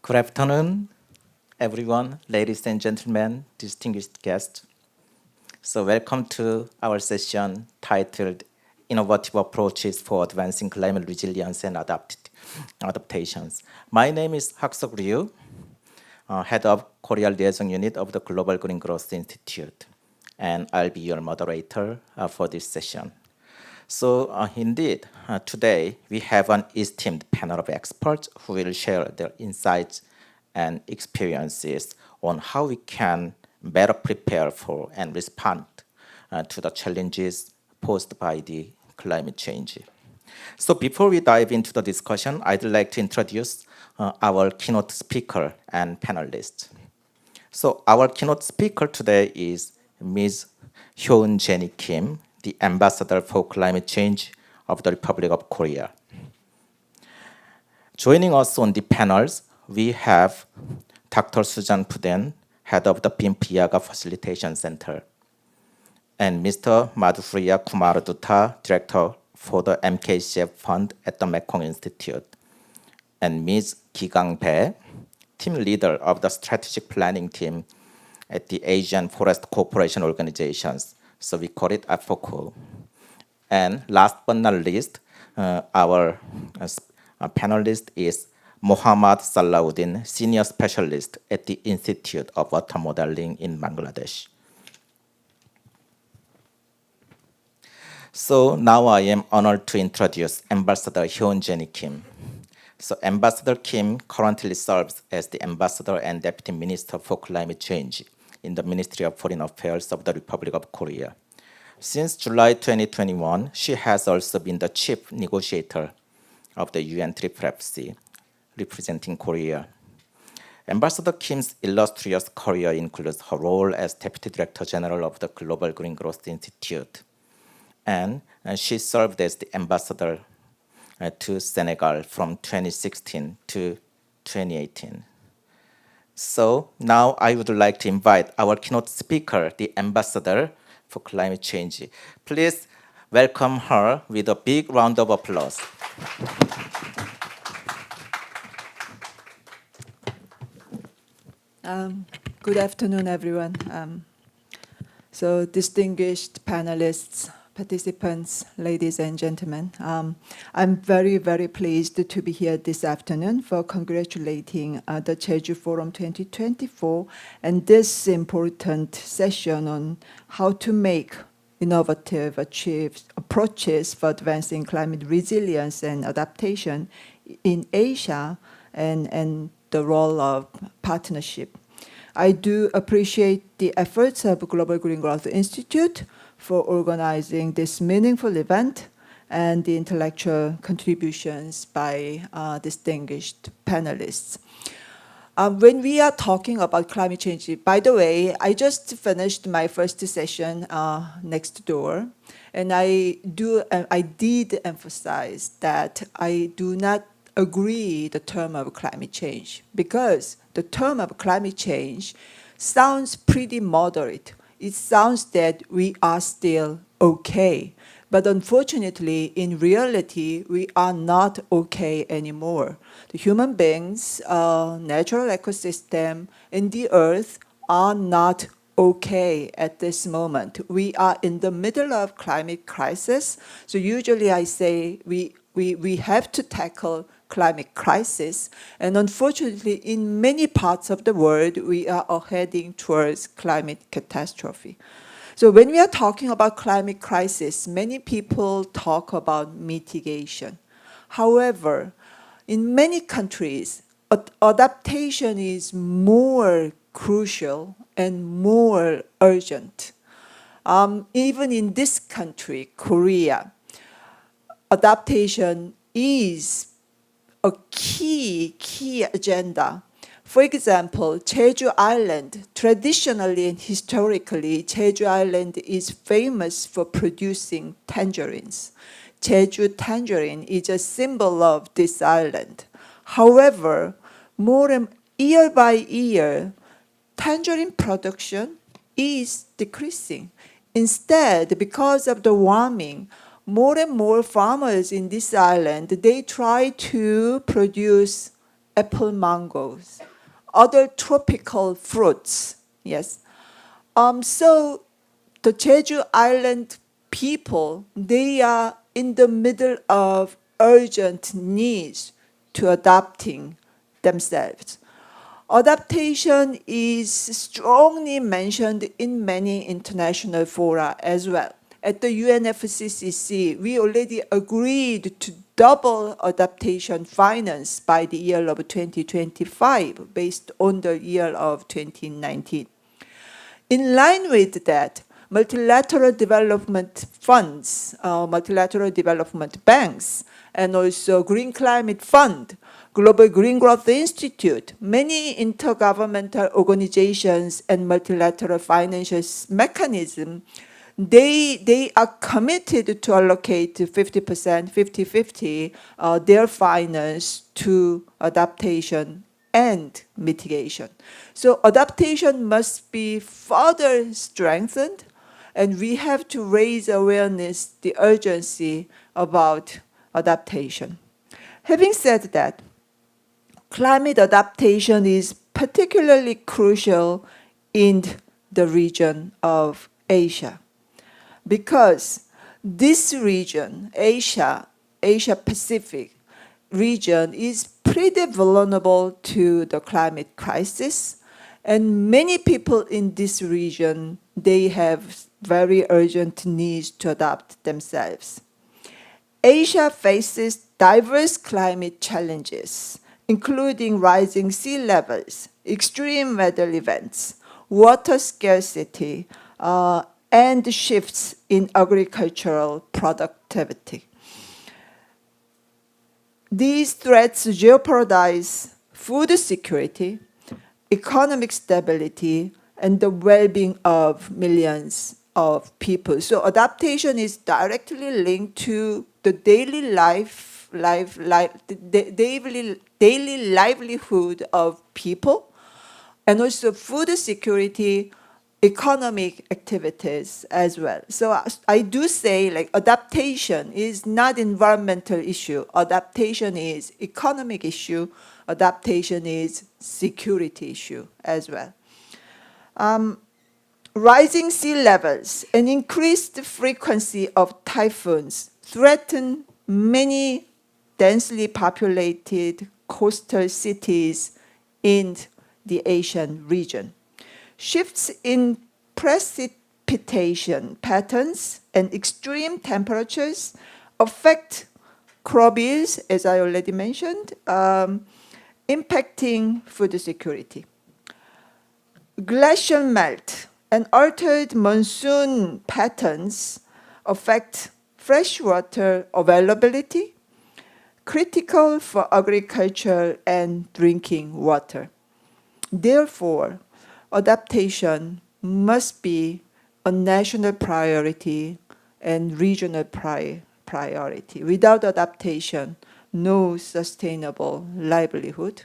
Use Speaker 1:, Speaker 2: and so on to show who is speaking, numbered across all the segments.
Speaker 1: Good afternoon, everyone, ladies and gentlemen, distinguished guests. So welcome to our session titled Innovative Approaches for Advancing Climate Resilience and Adaptations. My name is Haksok Ryu, Head of Korea Liaison Unit of the Global Green Growth Institute, and I'll be your moderator for this session. So indeed, today we have an esteemed panel of experts who will share their insights and experiences on how we can better prepare for and respond to the challenges posed by the climate change. So before we dive into the discussion, I'd like to introduce our keynote speaker and panelists. So our keynote speaker today is Ms. Hyun Jenny Kim, the Ambassador for Climate Change of the Republic of Korea. Joining us on the panels, we have Dr. Sujan Puden, Head of the BIMP Yaga Facilitation Center, and Mr. Madhurya Kumaradutta, Director for the MKCF Fund at the Mekong Institute, and Ms. Ki-gang Bae, Team Leader of the Strategic Planning Team at the Asian Forest Cooperation Organizations, so we call it AFOCO. And last but not least, our panelist is Mohammad Salahuddin, Senior Specialist at the Institute of Water Modeling in Bangladesh. So now I am honored to introduce Ambassador Hyun Jenny Kim. So Ambassador Kim currently serves as the Ambassador and Deputy Minister for Climate Change in the Ministry of Foreign Affairs of the Republic of Korea. Since July 2021, she has also been the chief negotiator of the UN FFC, representing Korea. Ambassador Kim's illustrious career includes her role as Deputy Director General of the Global Green Growth Institute, and she served as the ambassador to Senegal from 2016 to 2018. So now I would like to invite our keynote speaker, the Ambassador for Climate Change. Please welcome her with a big round of applause.
Speaker 2: Good afternoon, everyone. So distinguished panelists, participants, ladies and gentlemen, I'm very, very pleased to be here this afternoon for congratulating the Jeju Forum 2024 and this important session on how to make innovative approaches for advancing climate resilience and adaptation in Asia and the role of partnership. I do appreciate the efforts of Global Green Growth Institute for organizing this meaningful event and the intellectual contributions by distinguished panelists. When we are talking about climate change, by the way, I just finished my first session next door, and I did emphasize that I do not agree the term of climate change because the term of climate change sounds pretty moderate. It sounds that we are still okay. But unfortunately, in reality, we are not okay anymore. The human beings, natural ecosystem, and the earth are not okay at this moment. We are in the middle of climate crisis. So usually I say we have to tackle climate crisis. And unfortunately, in many parts of the world, we are heading towards climate catastrophe. So when we are talking about climate crisis, many people talk about mitigation. However, in many countries, adaptation is more crucial and more urgent. Even in this country, Korea, adaptation is a key agenda. For example, Jeju Island, traditionally and historically, Jeju Island is famous for producing tangerines. Jeju tangerine is a symbol of this island. However, year by year, tangerine production is decreasing. Instead, because of the warming, more and more farmers in this island, they try to produce apple mangoes, other tropical fruits. Yes. So the Jeju Island people, they are in the middle of urgent needs to adapting themselves. Adaptation is strongly mentioned in many international fora as well. At the UNFCCC, we already agreed to double adaptation finance by the year of 2025 based on the year of 2019. In line with that, multilateral development funds, multilateral development banks, and also Green Climate Fund, Global Green Growth Institute, many intergovernmental organizations and multilateral financial mechanisms, they are committed to allocate 50%, 50-50, their finance to adaptation and mitigation. So adaptation must be further strengthened, and we have to raise awareness, the urgency about adaptation. Having said that, climate adaptation is particularly crucial in the region of Asia, because this region, Asia Pacific region, is pretty vulnerable to the climate crisis, and many people in this region, they have very urgent needs to adapt themselves. Asia faces diverse climate challenges, including rising sea levels, extreme weather events, water scarcity, and shifts in agricultural productivity. These threats jeopardize food security, economic stability, and the well-being of millions of people. So adaptation is directly linked to the daily daily livelihood of people, and also food security, economic activities as well. So I do say, like, adaptation is not environmental issue. Adaptation is economic issue. Adaptation is security issue as well. Rising sea levels and increased frequency of typhoons threaten many densely populated coastal cities in the Asian region. Shifts in precipitation patterns and extreme temperatures affect crop yields, as I already mentioned, impacting food security. Glacial melt and altered monsoon patterns affect freshwater availability, critical for agriculture and drinking water. Therefore, adaptation must be a national priority and regional priority. Without adaptation, no sustainable livelihood,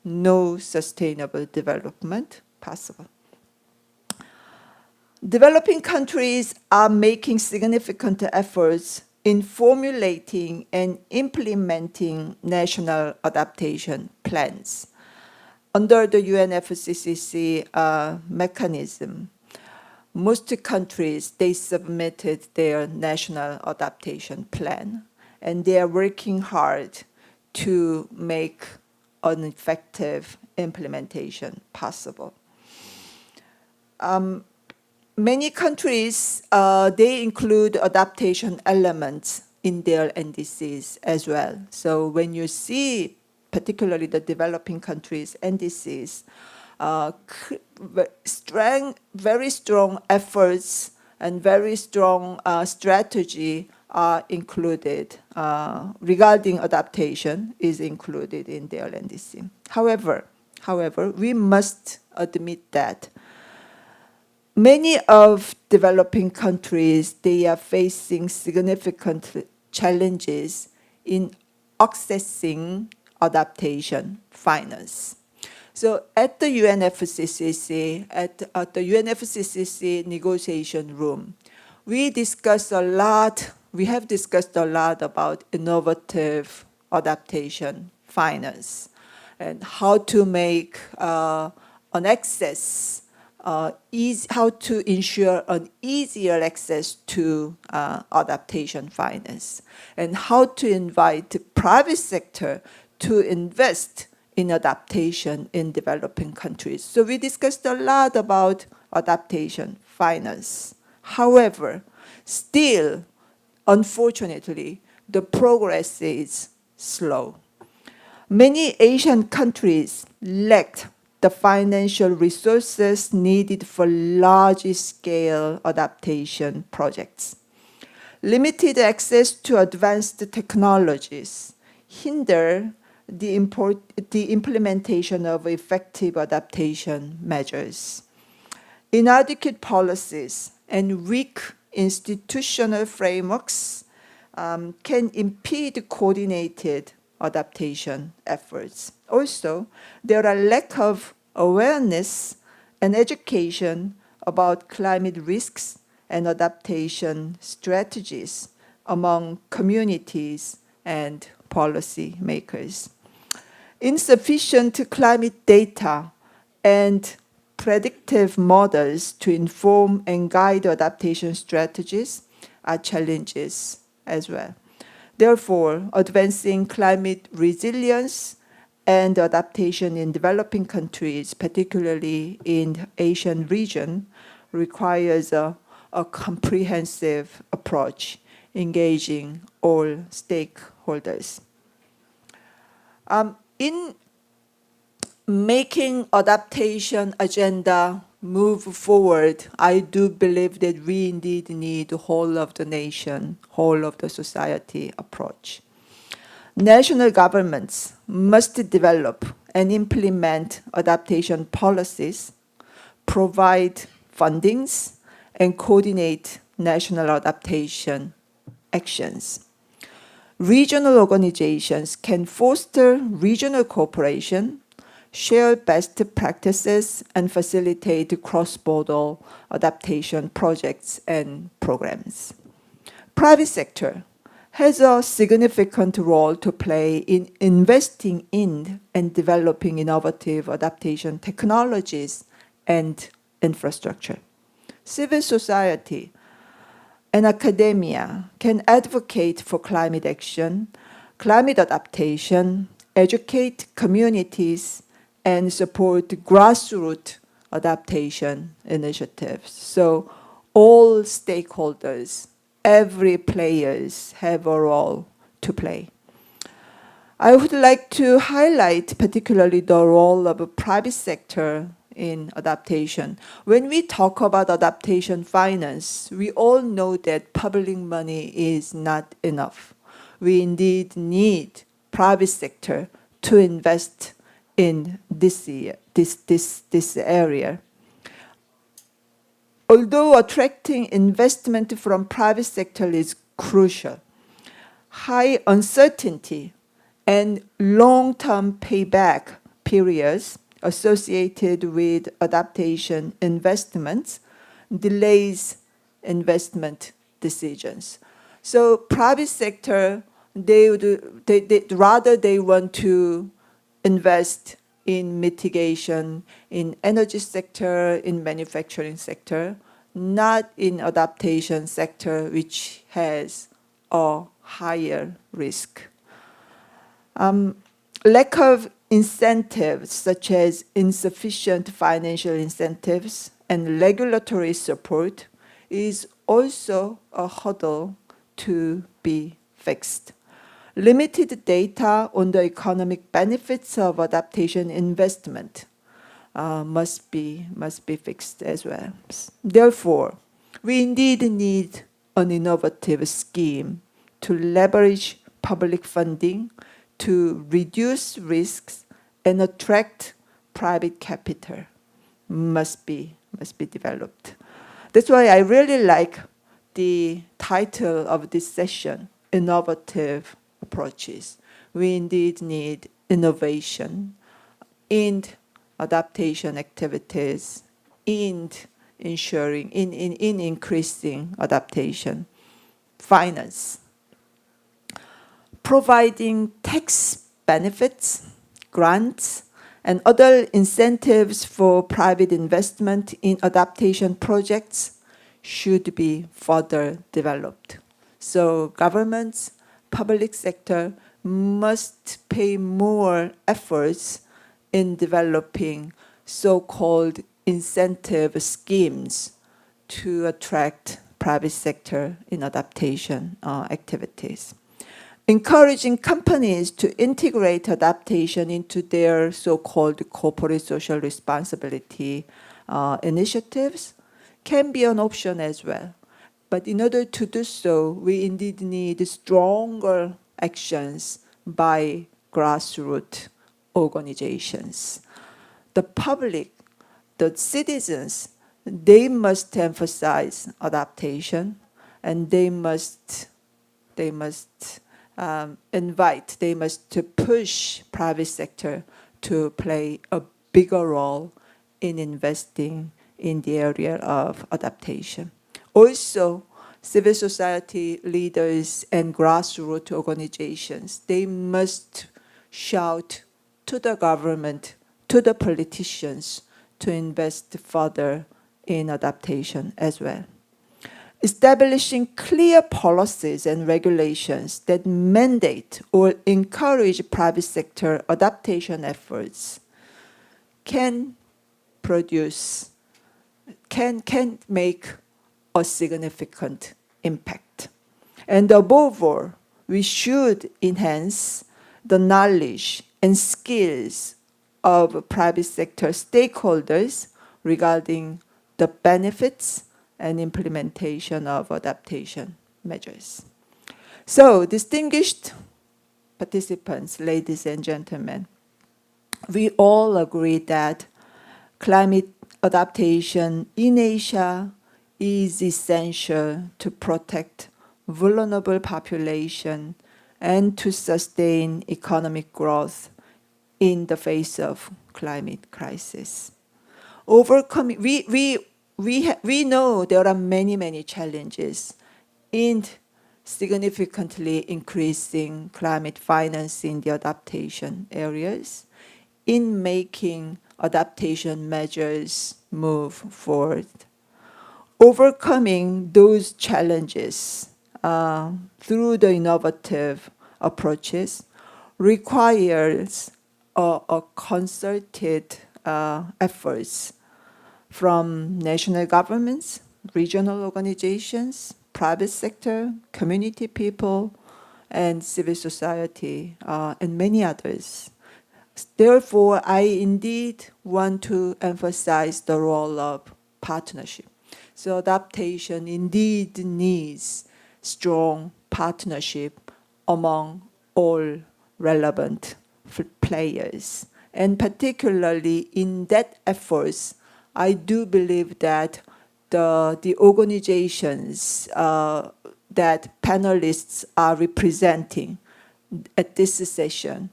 Speaker 2: no sustainable development possible. Developing countries are making significant efforts in formulating and implementing national adaptation plans. Under the UNFCCC mechanism, most countries, they submitted their national adaptation plan, and they are working hard to make an effective implementation possible. Many countries, they include adaptation elements in their NDCs as well. So when you see particularly the developing countries' NDCs, very strong efforts and very strong strategy are included regarding adaptation is included in their NDC. However, we must admit that many of developing countries, they are facing significant challenges in accessing adaptation finance. So at the UNFCCC, at the UNFCCC negotiation room, we have discussed a lot about innovative adaptation finance. and how to make an access how to ensure an easier access to adaptation finance, and how to invite the private sector to invest in adaptation in developing countries. So we discussed a lot about adaptation finance. However, still, unfortunately, the progress is slow. Many Asian countries lacked the financial resources needed for large-scale adaptation projects. Limited access to advanced technologies hinder the implementation of effective adaptation measures. Inadequate policies and weak institutional frameworks can impede coordinated adaptation efforts. Also, there are lack of awareness and education about climate risks and adaptation strategies among communities and policy makers. Insufficient climate data and predictive models to inform and guide adaptation strategies are challenges as well. Therefore, advancing climate resilience and adaptation in developing countries, particularly in the Asian region, requires a comprehensive approach engaging all stakeholders. In making adaptation agenda move forward, I do believe that we indeed need the whole of the nation, whole of the society approach. National governments must develop and implement adaptation policies, provide fundings, and coordinate national adaptation actions. Regional organizations can foster regional cooperation, share best practices, and facilitate cross-border adaptation projects and programs. Private sector has a significant role to play in investing in and developing innovative adaptation technologies and infrastructure. Civil society and academia can advocate for climate action, climate adaptation, educate communities, and support grassroots adaptation initiatives. So all stakeholders, every players have a role to play. I would like to highlight particularly the role of the private sector in adaptation. When we talk about adaptation finance, we all know that public money is not enough. We indeed need private sector to invest in this area. Although attracting investment from private sector is crucial, high uncertainty and long-term payback periods associated with adaptation investments delays investment decisions. So private sector, they want to invest in mitigation, in energy sector, in manufacturing sector, not in adaptation sector, which has a higher risk. Lack of incentives, such as insufficient financial incentives and regulatory support, is also a hurdle to be fixed. Limited data on the economic benefits of adaptation investment must be fixed as well. Therefore, we indeed need an innovative scheme to leverage public funding to reduce risks and attract private capital must be developed. That's why I really like the title of this session, Innovative Approaches. We indeed need innovation in adaptation activities, in ensuring, in increasing adaptation finance. Providing tax benefits, grants, and other incentives for private investment in adaptation projects should be further developed. So governments, public sector must pay more efforts in developing so-called incentive schemes to attract private sector in adaptation activities. Encouraging companies to integrate adaptation into their so-called corporate social responsibility initiatives can be an option as well. But in order to do so, we indeed need stronger actions by grassroots organizations. The public, the citizens, they must emphasize adaptation, and they must push private sector to play a bigger role in investing in the area of adaptation. Also, civil society leaders and grassroots organizations, they must shout to the government, to the politicians, to invest further in adaptation as well. Establishing clear policies and regulations that mandate or encourage private sector adaptation efforts can make a significant impact. And above all, we should enhance the knowledge and skills of private sector stakeholders regarding the benefits and implementation of adaptation measures. So, distinguished participants, ladies and gentlemen, we all agree that climate adaptation in Asia is essential to protect vulnerable population and to sustain economic growth in the face of climate crisis. We know there are many challenges in significantly increasing climate finance in the adaptation areas, in making adaptation measures move forward. Overcoming those challenges through the innovative approaches requires a concerted efforts from national governments, regional organizations, private sector, community people, and civil society, and many others. Therefore, I indeed want to emphasize the role of partnership. So adaptation indeed needs strong partnership among all relevant players. And particularly in that efforts, I do believe that the organizations that panelists are representing at this session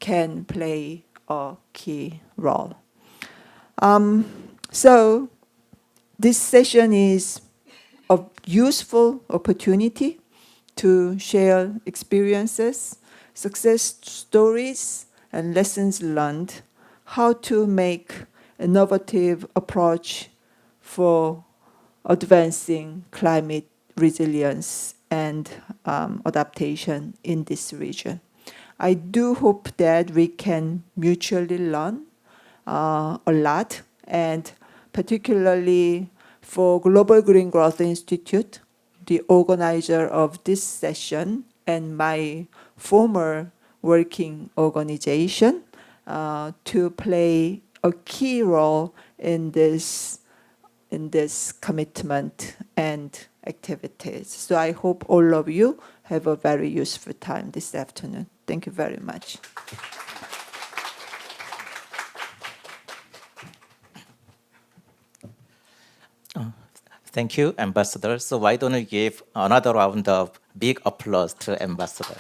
Speaker 2: can play a key role. So this session is a useful opportunity to share experiences, success stories, and lessons learned, how to make innovative approach for advancing climate resilience and adaptation in this region. I do hope that we can mutually learn a lot, and particularly for Global Green Growth Institute, the organizer of this session, and my former working organization, to play a key role in this commitment and activities. So I hope all of you have a very useful time this afternoon. Thank you very much.
Speaker 1: Thank you, Ambassador. So why don't we give another round of big applause to Ambassador?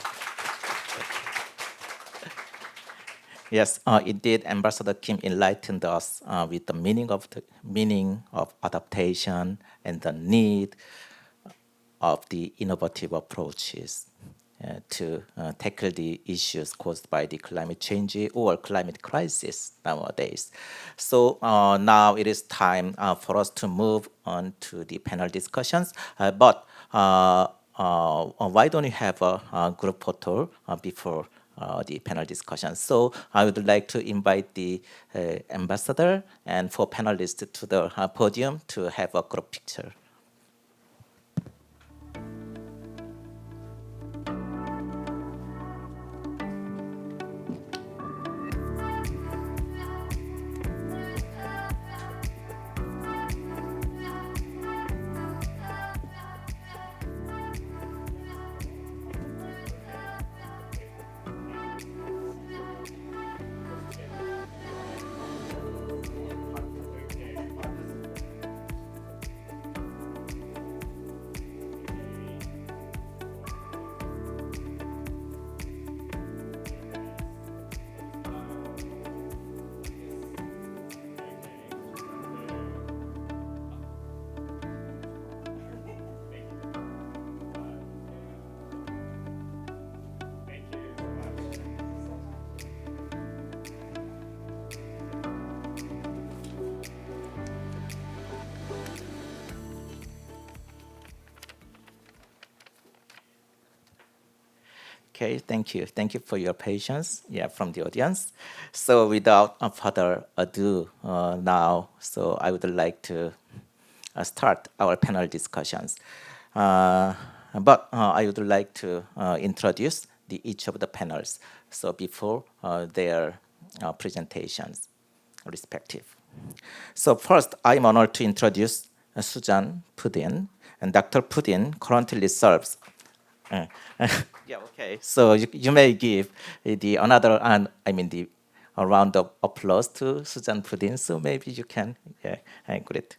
Speaker 1: Yes, indeed, Ambassador Kim enlightened us with the meaning of adaptation and the need of the innovative approaches. to tackle the issues caused by the climate change or climate crisis nowadays. So now it is time for us to move on to the panel discussions. But why don't you have a group photo before the panel discussion? So I would like to invite the ambassador and 4 panelists to the podium to have a group picture. Okay, thank you. Thank you for your patience, from the audience. So without further ado now, so I would like to start our panel discussions. But I would like to introduce each of the panels. So before their presentations, respective. So first, I'm honored to introduce Susan Pudin, and Dr. Pudin currently serves. Okay. So you may give the another, a round of applause to Susan Pudin. So maybe you can, great.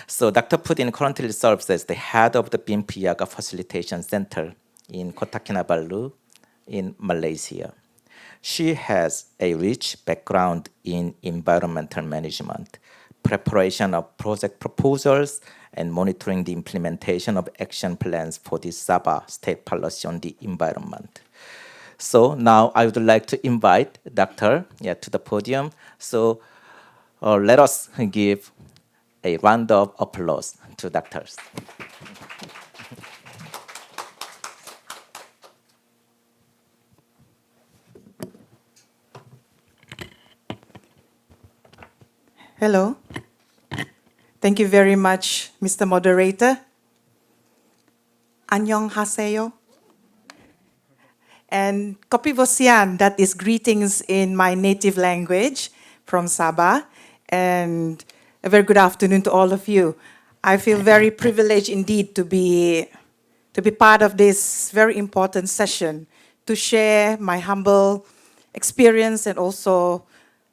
Speaker 1: So Dr. Pudin currently serves as the head of the BIMP Yaga Facilitation Center in Kota Kinabalu in Malaysia. She has a rich background in environmental management, preparation of project proposals, and monitoring the implementation of action plans for the Sabah state policy on the environment. So now I would like to invite Dr. to the podium. So let us give a round of applause to doctors.
Speaker 3: Hello. Thank you very much, Mr. Moderator. Annyeonghaseyo. And kopi bosian, that is greetings in my native language from Sabah. And a very good afternoon to all of you. I feel very privileged indeed to be part of this very important session, to share my humble experience and also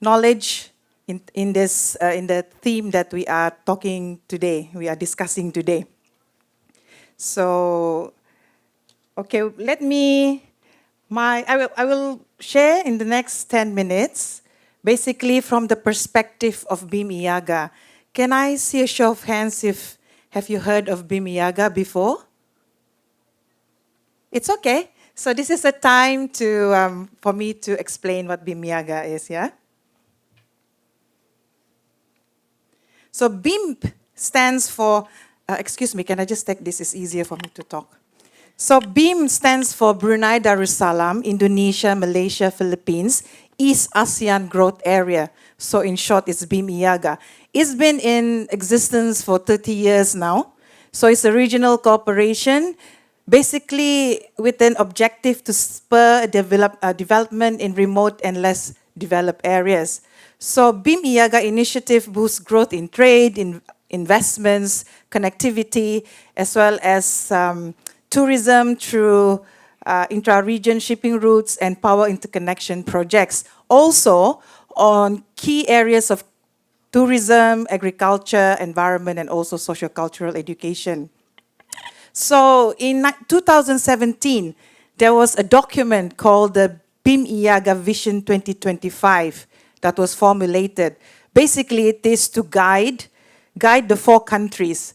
Speaker 3: knowledge in the theme that we are discussing today. So, okay, I will share in the next 10 minutes, basically from the perspective of BIM Iaga. Can I see a show of hands have you heard of BIM Iaga before? It's okay. So this is a time for me to explain what BIM Iaga is, yeah? So BIMP stands for, excuse me, can I just take this? It's easier for me to talk. So BIM stands for Brunei Darussalam, Indonesia, Malaysia, Philippines, East ASEAN Growth Area. So in short, it's BIM Iaga. It's been in existence for 30 years now. So it's a regional cooperation, basically with an objective to spur development in remote and less developed areas. So BIM Iaga initiative boosts growth in trade, in investments, connectivity, as well as tourism through intra-region shipping routes and power interconnection projects. Also on key areas of tourism, agriculture, environment, and also socio-cultural education. So in 2017, there was a document called the BIM Iaga Vision 2025 that was formulated. Basically, it is to guide the 4 countries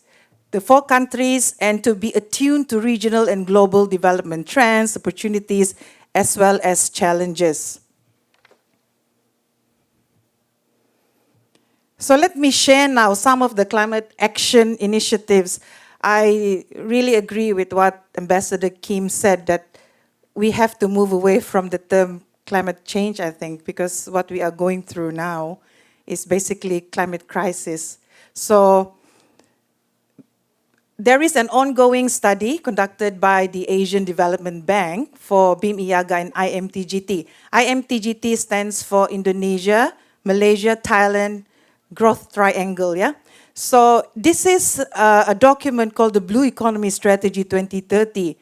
Speaker 3: the 4 countries, and to be attuned to regional and global development trends, opportunities, as well as challenges. So let me share now some of the climate action initiatives. I really agree with what Ambassador Kim said, that we have to move away from the term climate change, I think, because what we are going through now is basically climate crisis. So there is an ongoing study conducted by the Asian Development Bank for BIM-IAGA and IMTGT. IMTGT stands for Indonesia, Malaysia, Thailand, Growth Triangle, yeah? So this is a document called the Blue Economy Strategy 2030.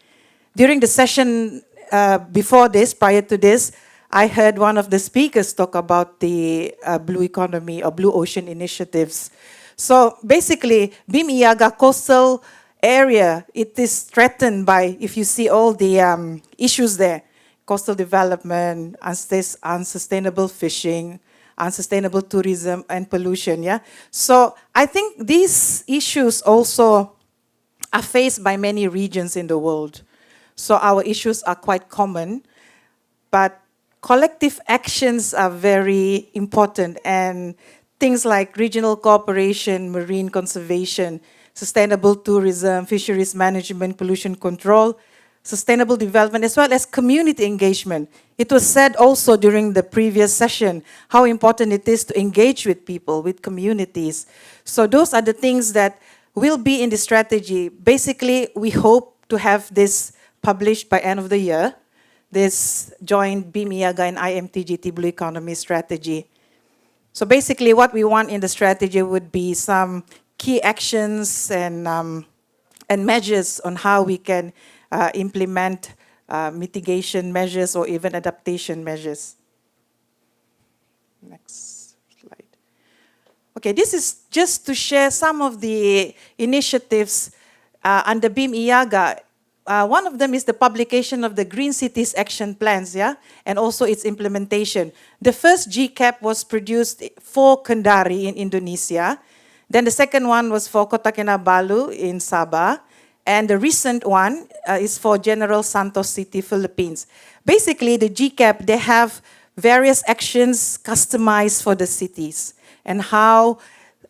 Speaker 3: During the session before this, prior to this, I heard one of the speakers talk about the blue economy or blue ocean initiatives. So basically, BIM-IAGA coastal area, it is threatened by, if you see all the issues there, coastal development, unsustainable fishing, unsustainable tourism, and pollution, yeah? So I think these issues also are faced by many regions in the world. So our issues are quite common, but collective actions are very important, and things like regional cooperation, marine conservation, sustainable tourism, fisheries management, pollution control, sustainable development, as well as community engagement. It was said also during the previous session how important it is to engage with people, with communities. So those are the things that will be in the strategy. Basically, we hope to have this published by end of the year, this joint BIM-IAGA and IMTGT Blue Economy Strategy. So basically what we want in the strategy would be some key actions and measures on how we can implement mitigation measures or even adaptation measures. Next slide. Okay, this is just to share some of the initiatives under BIM-IAGA. One of them is the publication of the Green Cities Action Plans, yeah, and also its implementation. The first GCAP was produced for Kendari in Indonesia. Then the second one was for Kota Kinabalu in Sabah. And the recent one is for General Santos City, Philippines. Basically, the GCAP, they have various actions customized for the cities and how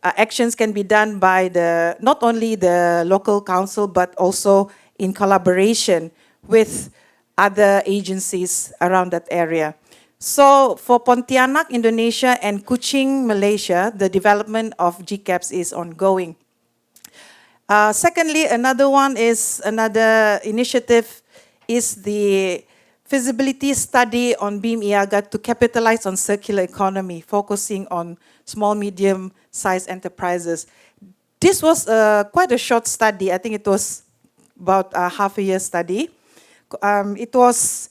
Speaker 3: actions can be done by not only the local council, but also in collaboration with other agencies around that area. So for Pontianak, Indonesia, and Kuching, Malaysia, the development of GCAPs is ongoing. Secondly, another initiative is the feasibility study on BIM-IAGA to capitalize on circular economy, focusing on small, medium-sized enterprises. This was quite a short study. I think it was about a half a year study. It was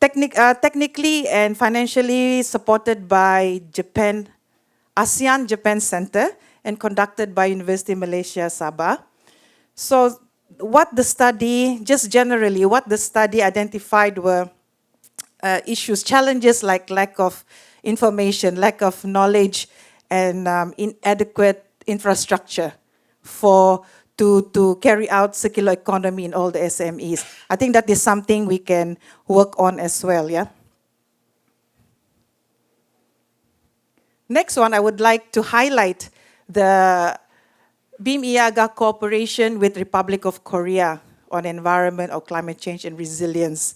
Speaker 3: technically and financially supported by Japan, ASEAN Japan Center, and conducted by University of Malaysia, Sabah. So just generally, what the study identified were issues, challenges like lack of information, lack of knowledge, and inadequate infrastructure to carry out circular economy in all the SMEs. I think that is something we can work on as well, yeah? Next one, I would like to highlight the BIM-IAGA cooperation with Republic of Korea on environment or climate change and resilience.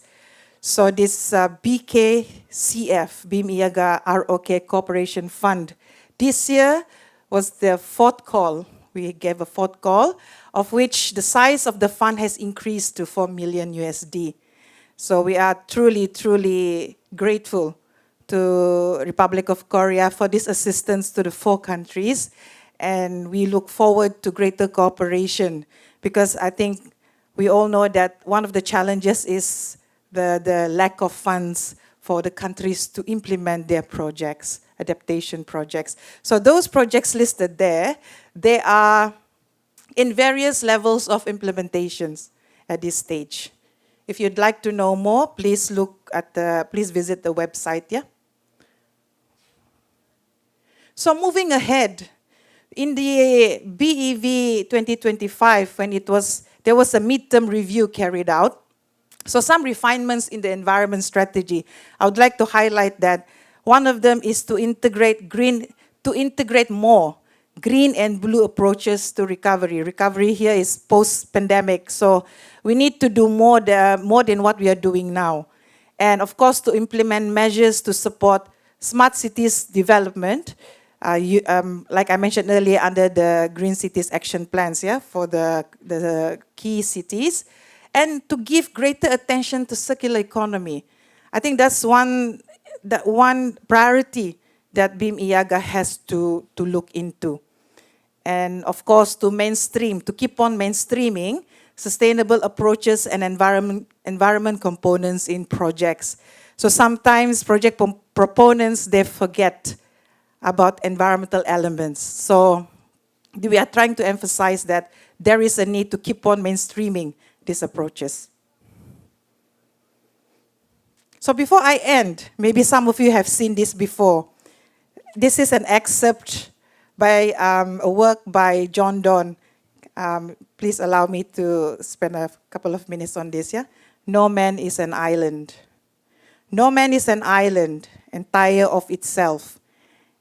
Speaker 3: So this BKCF, BIM-IAGA ROK Cooperation Fund, this year was the 4th call. We gave a 4th call, of which the size of the fund has increased to $4 million USD. So we are truly, truly grateful to Republic of Korea for this assistance to the 4 countries. And we look forward to greater cooperation, because I think we all know that one of the challenges is the lack of funds for the countries to implement their projects, adaptation projects. So those projects listed there, they are in various levels of implementations at this stage. If you'd like to know more, please visit the website, yeah? So moving ahead in the BEV 2025, when there was a midterm review carried out, so some refinements in the environment strategy. I would like to highlight that one of them is to integrate more green and blue approaches to recovery. Recovery here is post-pandemic, so we need to do more than what we are doing now. And of course, to implement measures to support smart cities development, like I mentioned earlier, under the Green Cities Action Plans, for the key cities, and to give greater attention to circular economy. I think that's one priority that BIM IAGA has to look into. And of course, to keep on mainstreaming sustainable approaches and environment components in projects. So sometimes project proponents, they forget about environmental elements. So we are trying to emphasize that there is a need to keep on mainstreaming these approaches. So before I end, maybe some of you have seen this before. This is an excerpt by a work by John Donne. Please allow me to spend a couple of minutes on this. No man is an island. No man is an island, entire of itself.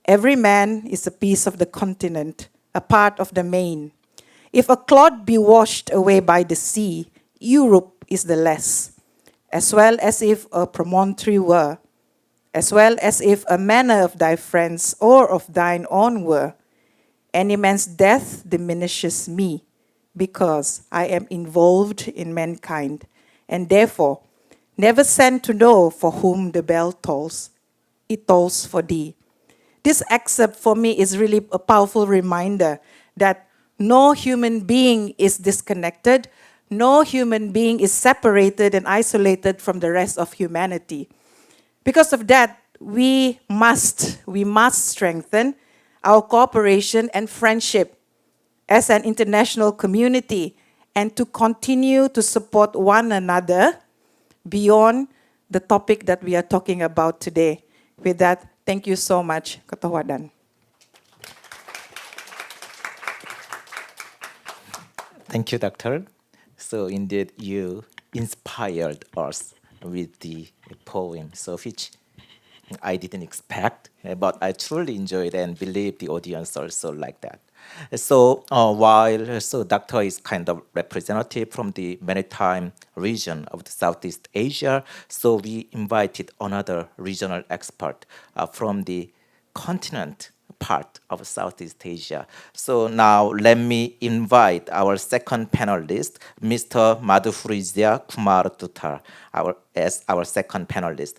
Speaker 3: Every man is a piece of the continent, a part of the main. If a clod be washed away by the sea, Europe is the less, as well as if a promontory were, as well as if a manor of thy friends or of thine own were. Any man's death diminishes me, because I am involved in mankind, and therefore never send to know for whom the bell tolls. It tolls for thee. This excerpt for me is really a powerful reminder that no human being is disconnected, no human being is separated and isolated from the rest of humanity. Because of that, we must strengthen our cooperation and friendship as an international community, and to continue to support one another beyond the topic that we are talking about today. With that, thank you so much. Katawadan.
Speaker 1: Thank you, Doctor. So indeed, you inspired us with the poem, so which I didn't expect, but I truly enjoyed and believe the audience also like that. So while Doctor is kind of representative from the maritime region of the Southeast Asia, so we invited another regional expert from the continent part of Southeast Asia. So now let me invite our second panelist, Mr. Madhurija Kumar Dutta, as our second panelist.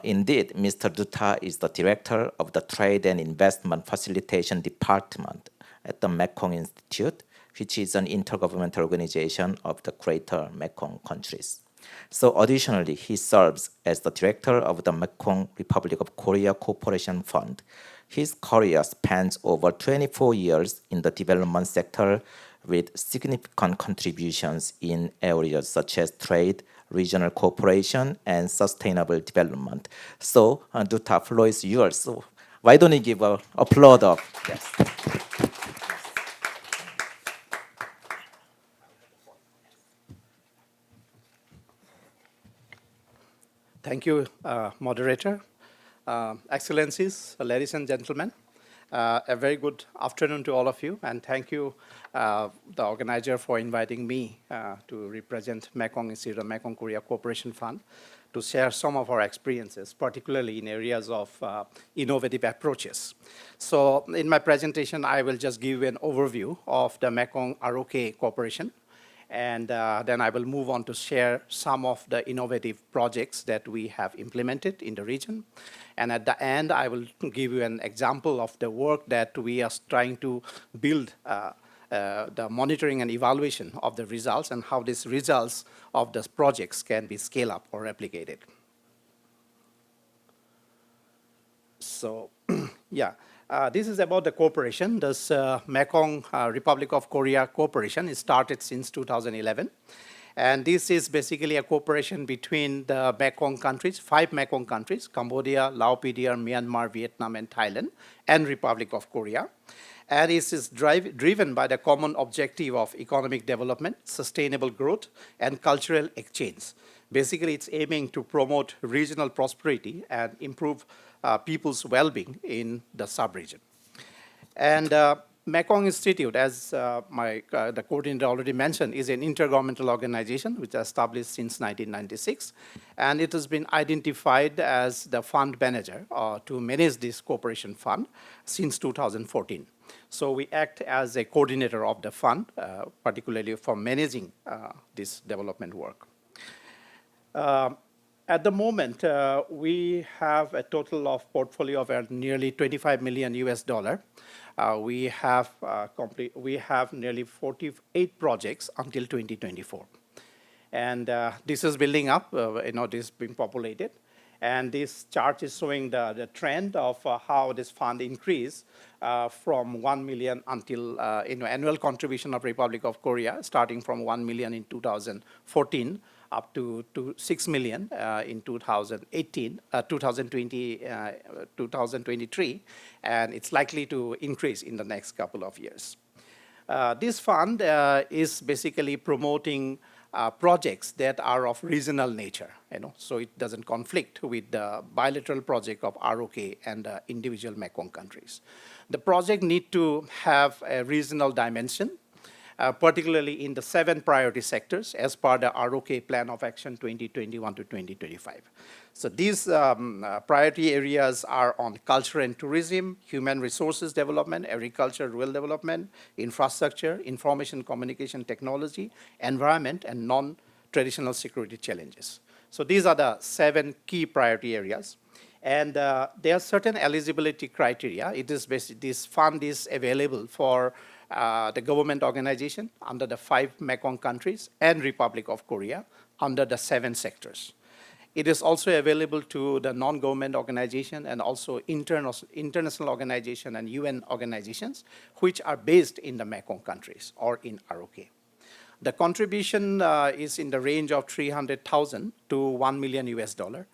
Speaker 1: Indeed, Mr. Dutta is the director of the Trade and Investment Facilitation Department at the Mekong Institute, which is an intergovernmental organization of the Greater Mekong countries. So additionally, he serves as the director of the Mekong Republic of Korea Cooperation Fund. His career spans over 24 years in the development sector, with significant contributions in areas such as trade, regional cooperation, and sustainable development. So, Dutta, floor is yours. So why don't you give an applause of yes.
Speaker 4: Thank you, moderator. Excellencies, ladies and gentlemen, a very good afternoon to all of you, and thank you, the organizer, for inviting me to represent Mekong Institute of Mekong Korea Cooperation Fund to share some of our experiences, particularly in areas of innovative approaches. So in my presentation, I will just give you an overview of the Mekong ROK cooperation, and then I will move on to share some of the innovative projects that we have implemented in the region. And at the end, I will give you an example of the work that we are trying to build, the monitoring and evaluation of the results, and how these results of the projects can be scaled up or replicated. So, yeah. This is about the cooperation. This Mekong Republic of Korea cooperation is started since 2011. And this is basically a cooperation between the Mekong countries, 5 Mekong countries, Cambodia, Laos, PDR, Myanmar, Vietnam, and Thailand, and Republic of Korea. And it is driven by the common objective of economic development, sustainable growth, and cultural exchange. Basically, it's aiming to promote regional prosperity and improve people's well-being in the sub-region. And Mekong Institute, as the coordinator already mentioned, is an intergovernmental organization which was established since 1996. And it has been identified as the fund manager to manage this cooperation fund since 2014. So we act as a coordinator of the fund, particularly for managing this development work. At the moment, we have a total of portfolio of nearly 25 million US dollar. We have nearly 48 projects until 2024. And this is building up, this is being populated. And this chart is showing the trend of how this fund increased from 1 million until annual contribution of Republic of Korea, starting from 1 million in 2014 up to 6 million in 2018, 2023, and it's likely to increase in the next couple of years. This fund is basically promoting projects that are of regional nature, so it doesn't conflict with the bilateral project of ROK and individual Mekong countries. The project need to have a regional dimension, particularly in the 7 priority sectors as per the ROK Plan of Action 2021 to 2025. So these priority areas are on culture and tourism, human resources development, agriculture, rural development, infrastructure, information communication technology, environment, and non-traditional security challenges. So these are the 7 key priority areas. And there are certain eligibility criteria. This fund is available for the government organization under the 5 Mekong countries and Republic of Korea under the 7 sectors. It is also available to the non-government organization and also international organization and UN organizations which are based in the Mekong countries or in ROK. The contribution is in the range of 300,000 to 1 million US dollar.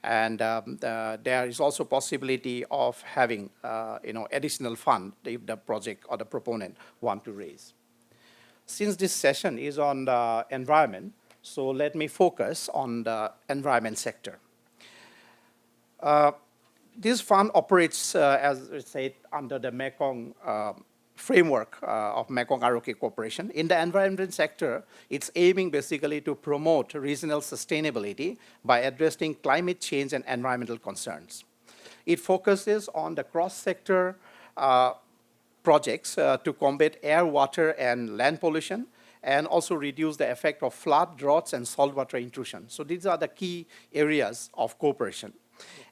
Speaker 4: And there is also possibility of having additional fund if the project or the proponent want to raise. Since this session is on the environment, so let me focus on the environment sector. This fund operates, as I said, under the Mekong framework of Mekong ROK Cooperation. In the environment sector, it's aiming basically to promote regional sustainability by addressing climate change and environmental concerns. It focuses on the cross-sector projects to combat air, water, and land pollution, and also reduce the effect of flood, droughts, and saltwater intrusion. So these are the key areas of cooperation.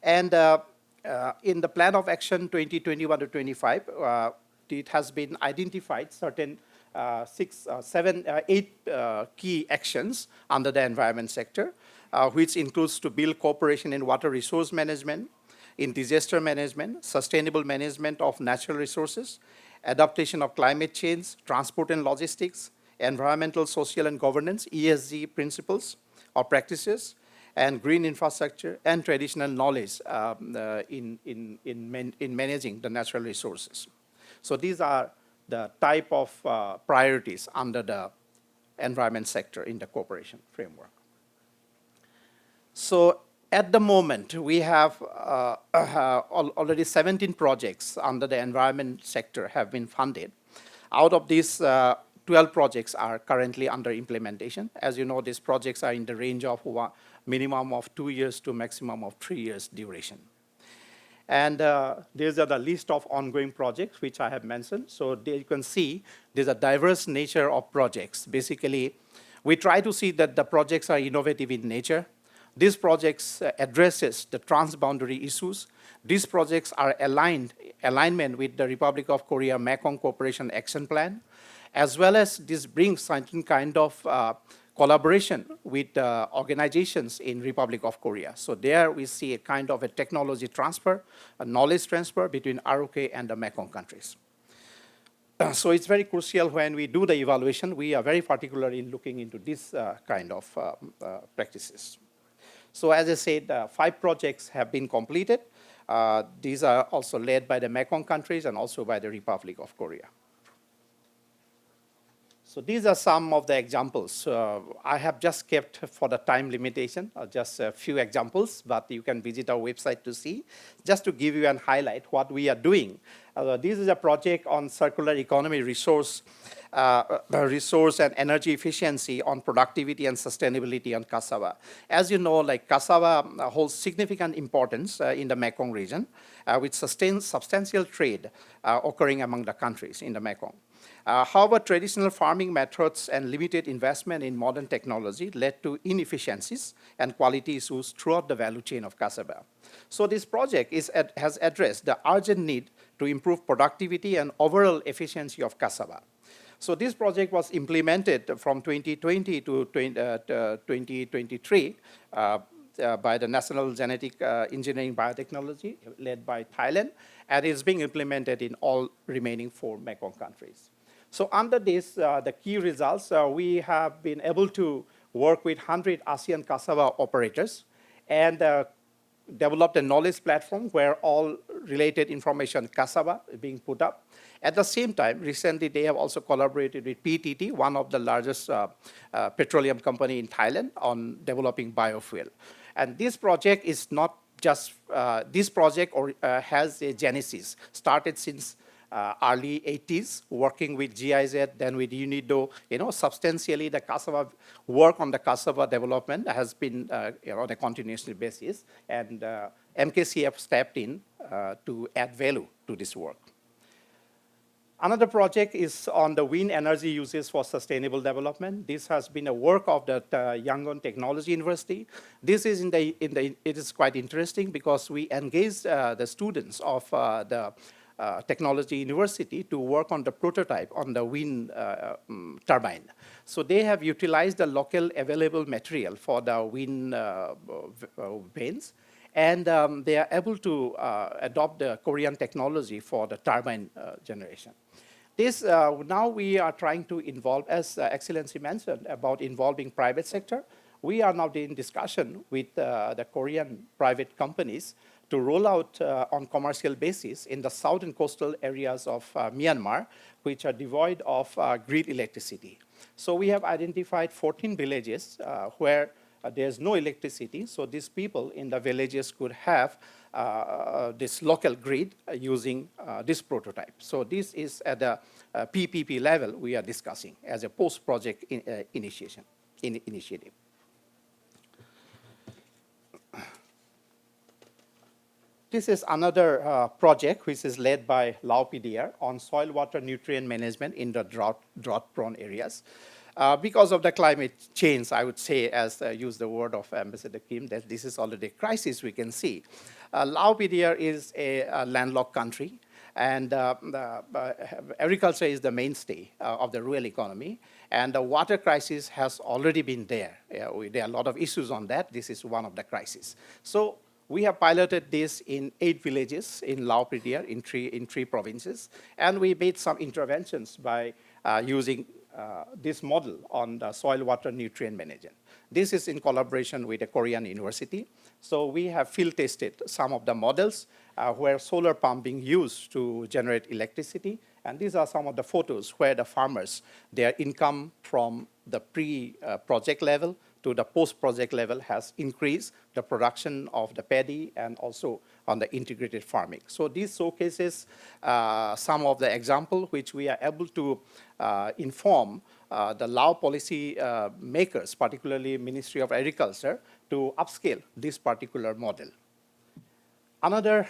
Speaker 4: And in the Plan of Action 2021 to 25, it has been identified certain 8 key actions under the environment sector, which includes to build cooperation in water resource management, in disaster management, sustainable management of natural resources, adaptation of climate change, transport and logistics, environmental, social, and governance, ESG principles or practices, and green infrastructure and traditional knowledge in managing the natural resources. So these are the type of priorities under the environment sector in the cooperation framework. So at the moment, we have already 17 projects under the environment sector have been funded. Out of these, 12 projects are currently under implementation. As you know, these projects are in the range of minimum of 2 years to maximum of 3 years duration. And these are the list of ongoing projects which I have mentioned. So there you can see there's a diverse nature of projects. Basically, we try to see that the projects are innovative in nature. These projects addresses the transboundary issues. These projects are alignment with the Republic of Korea Mekong Cooperation Action Plan, as well as this brings certain kind of collaboration with organizations in Republic of Korea. So there we see a kind of a technology transfer, a knowledge transfer between ROK and the Mekong countries. So it's very crucial when we do the evaluation, we are very particular in looking into this kind of practices. So as I said, 5 projects have been completed. These are also led by the Mekong countries and also by the Republic of Korea. So these are some of the examples. I have just kept for the time limitation, just a few examples, but you can visit our website to see. Just to give you an highlight what we are doing. This is a project on circular economy resource and energy efficiency on productivity and sustainability on cassava. As you know, like cassava holds significant importance in the Mekong region, with substantial trade occurring among the countries in the Mekong. However, traditional farming methods and limited investment in modern technology led to inefficiencies and quality issues throughout the value chain of cassava. So this project has addressed the urgent need to improve productivity and overall efficiency of cassava. So this project was implemented from 2020 to 2023 by the National Genetic Engineering Biotechnology, led by Thailand, and is being implemented in all remaining 4 Mekong countries. So under this, the key results, we have been able to work with 100 ASEAN cassava operators and developed a knowledge platform where all related information cassava is being put up. At the same time, recently they have also collaborated with PTT, one of the largest petroleum company in Thailand, on developing biofuel. And this project is not just, this project has a genesis, started since early 80s, working with GIZ, then with UNIDO. Substantially the cassava work on the cassava development has been on a continuous basis, and MKCF stepped in to add value to this work. Another project is on the wind energy uses for sustainable development. This has been a work of the Yangon Technology University. This is it is quite interesting because we engaged the students of the Technology University to work on the prototype on the wind turbine. So they have utilized the local available material for the wind vanes, and they are able to adopt the Korean technology for the turbine generation. This, now we are trying to involve, as Excellency mentioned, about involving private sector. We are now in discussion with the Korean private companies to roll out on commercial basis in the southern coastal areas of Myanmar, which are devoid of grid electricity. So we have identified 14 villages where there's no electricity, so these people in the villages could have this local grid using this prototype. So this is at the PPP level we are discussing as a post-project initiative. This is another project which is led by Lao PDR on soil water nutrient management in the drought-prone areas. Because of the climate change, I would say, as use the word of Ambassador Kim, that this is already a crisis we can see. Lao PDR is a landlocked country, and agriculture is the mainstay of the rural economy, and the water crisis has already been there. There are a lot of issues on that. This is one of the crises. So we have piloted this in 8 villages in Lao PDR in three provinces, and we made some interventions by using this model on the soil water nutrient management. This is in collaboration with a Korean university. So we have field tested some of the models where solar pump being used to generate electricity. And these are some of the photos where the farmers, their income from the pre-project level to the post-project level has increased the production of the paddy and also on the integrated farming. So this showcases some of the example which we are able to inform the Lao policy makers, particularly Ministry of Agriculture, to upscale this particular model. Another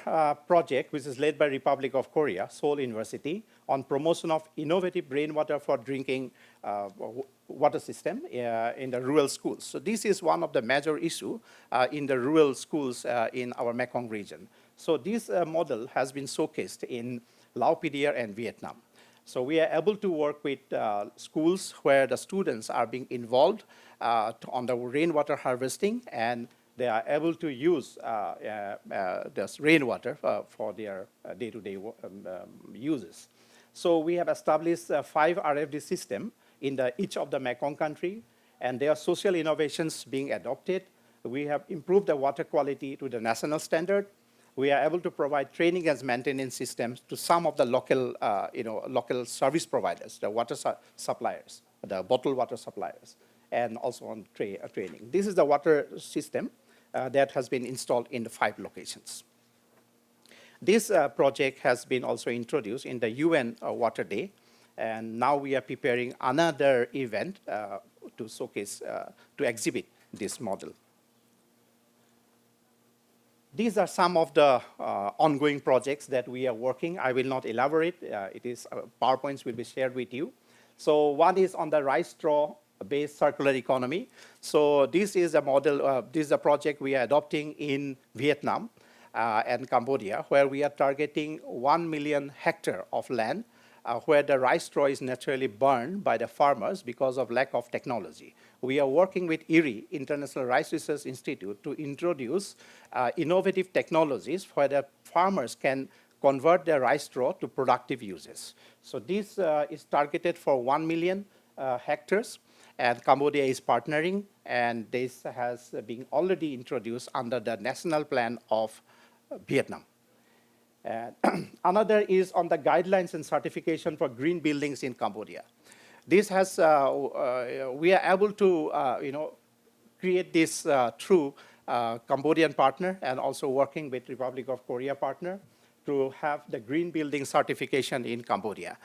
Speaker 4: project, which is led by Republic of Korea, Seoul University, on promotion of innovative rainwater for drinking water system in the rural schools. So this is one of the major issue in the rural schools in our Mekong region. So this model has been showcased in Lao PDR and Vietnam. So we are able to work with schools where the students are being involved on the rainwater harvesting, and they are able to use this rainwater for their day-to-day uses. So we have established 5 RFD systems in each of the Mekong country, and there are social innovations being adopted. We have improved the water quality to the national standard. We are able to provide training and maintenance systems to some of the local, local service providers, the water suppliers, the bottled water suppliers, and also on training. This is the water system that has been installed in the 5 locations. This project has been also introduced in the UN Water Day, and now we are preparing another event to showcase, to exhibit this model. These are some of the ongoing projects that we are working. I will not elaborate. PowerPoints will be shared with you. So one is on the rice straw-based circular economy. So this is a model, this is a project we are adopting in Vietnam and Cambodia, where we are targeting 1 million hectare of land where the rice straw is naturally burned by the farmers because of lack of technology. We are working with IRI, International Rice Research Institute, to introduce innovative technologies where the farmers can convert their rice straw to productive uses. So this is targeted for 1 million hectares, and Cambodia is partnering, and this has been already introduced under the national plan of Vietnam. Another is on the guidelines and certification for green buildings in Cambodia. This has, we are able to, create this through Cambodian partner and also working with Republic of Korea partner to have the green building certification in Cambodia.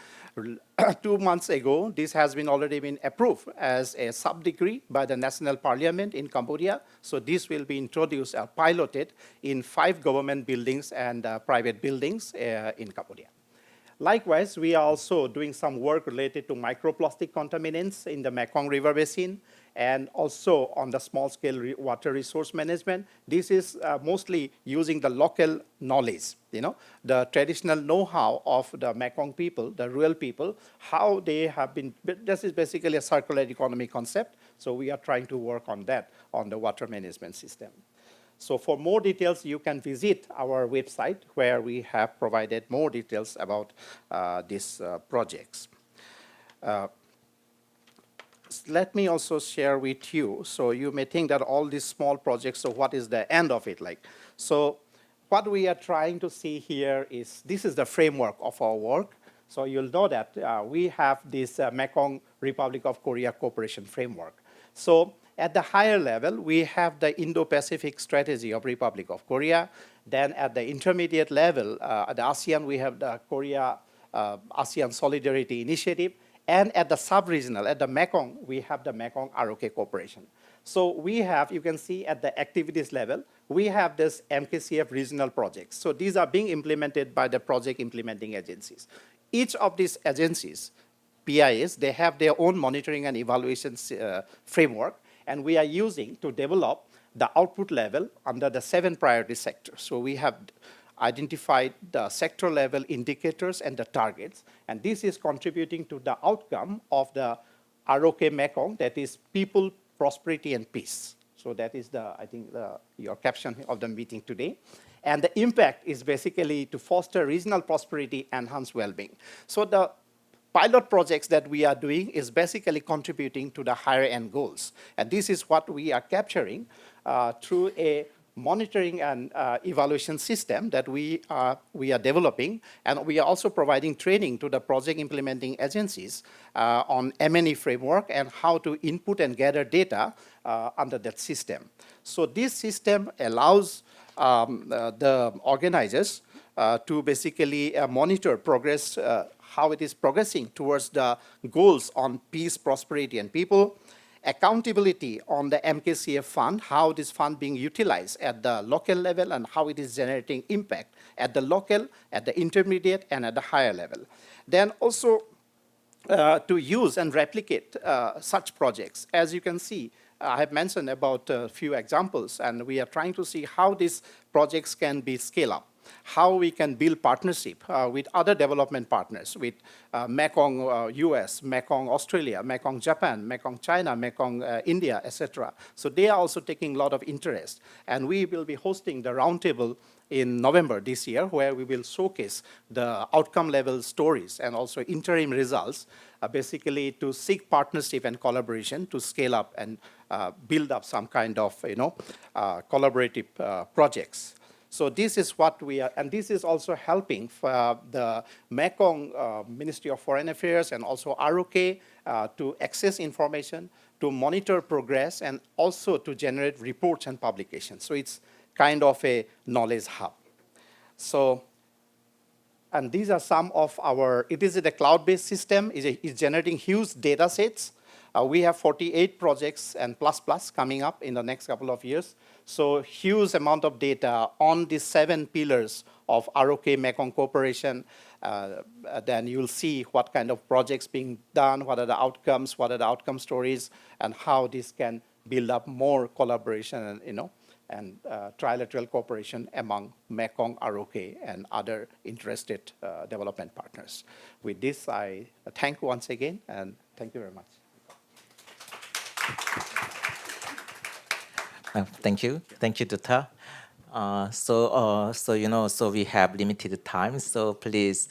Speaker 4: 2 months ago, this has been already been approved as a sub-decree by the National Parliament in Cambodia. So this will be introduced or piloted in 5 government buildings and private buildings in Cambodia. Likewise, we are also doing some work related to microplastic contaminants in the Mekong River Basin and also on the small-scale water resource management. This is mostly using the local knowledge, the traditional know-how of the Mekong people, the rural people, how they have been, this is basically a circular economy concept, so we are trying to work on that, on the water management system. So for more details, you can visit our website where we have provided more details about these projects. Let me also share with you, so you may think that all these small projects, so what is the end of it like? So what we are trying to see here is, this is the framework of our work. So you'll know that we have this Mekong Republic of Korea Cooperation Framework. So at the higher level, we have the Indo-Pacific strategy of Republic of Korea. Then at the intermediate level, at the ASEAN, we have the Korea ASEAN Solidarity Initiative. And at the sub-regional, at the Mekong, we have the Mekong ROK Cooperation. So we have, you can see at the activities level, we have this MKCF regional projects. So these are being implemented by the project implementing agencies. Each of these agencies, PIAs, they have their own monitoring and evaluation framework, and we are using to develop the output level under the 7 priority sectors. So we have identified the sector level indicators and the targets, and this is contributing to the outcome of the ROK Mekong, that is people, prosperity, and peace. So that is the, I think, your caption of the meeting today. And the impact is basically to foster regional prosperity, enhance well-being. So the pilot projects that we are doing is basically contributing to the higher end goals. And this is what we are capturing through a monitoring and evaluation system that we are developing, and we are also providing training to the project implementing agencies on M&E framework and how to input and gather data under that system. So this system allows the organizers to basically monitor progress, how it is progressing towards the goals on peace, prosperity, and people, accountability on the MKCF fund, how this fund being utilized at the local level and how it is generating impact at the local, at the intermediate, and at the higher level. Then also to use and replicate such projects. As you can see, I have mentioned about a few examples, and we are trying to see how these projects can be scaled up, how we can build partnership with other development partners, with Mekong US, Mekong Australia, Mekong Japan, Mekong China, Mekong India, etc. So they are also taking a lot of interest. And we will be hosting the roundtable in November this year, where we will showcase the outcome level stories and also interim results, basically to seek partnership and collaboration to scale up and build up some kind of collaborative projects. So this is what we are, and this is also helping for the Mekong Ministry of Foreign Affairs and also ROK to access information, to monitor progress, and also to generate reports and publications. So it's kind of a knowledge hub. So, and these are some of our, it is a cloud-based system, it's generating huge data sets. We have 48 projects and plus coming up in the next couple of years. So huge amount of data on the 7 pillars of ROK Mekong cooperation. Then you'll see what kind of projects being done, what are the outcomes, what are the outcome stories, and how this can build up more collaboration and trilateral cooperation among Mekong, ROK, and other interested development partners. With this, I thank you once again, and thank you very much.
Speaker 1: Thank you, Dutta. So we have limited time. So please,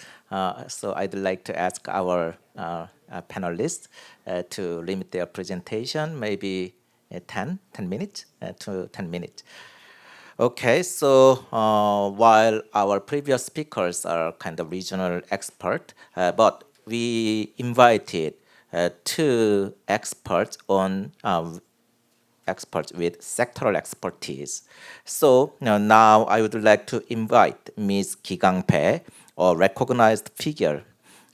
Speaker 1: so I'd like to ask our panelists to limit their presentation, maybe 10 minutes to 10 minutes. Okay, so while our previous speakers are kind of regional expert, but we invited 2 experts on experts with sectoral expertise. So now I would like to invite Ms. Ki Gang-bae, a recognized figure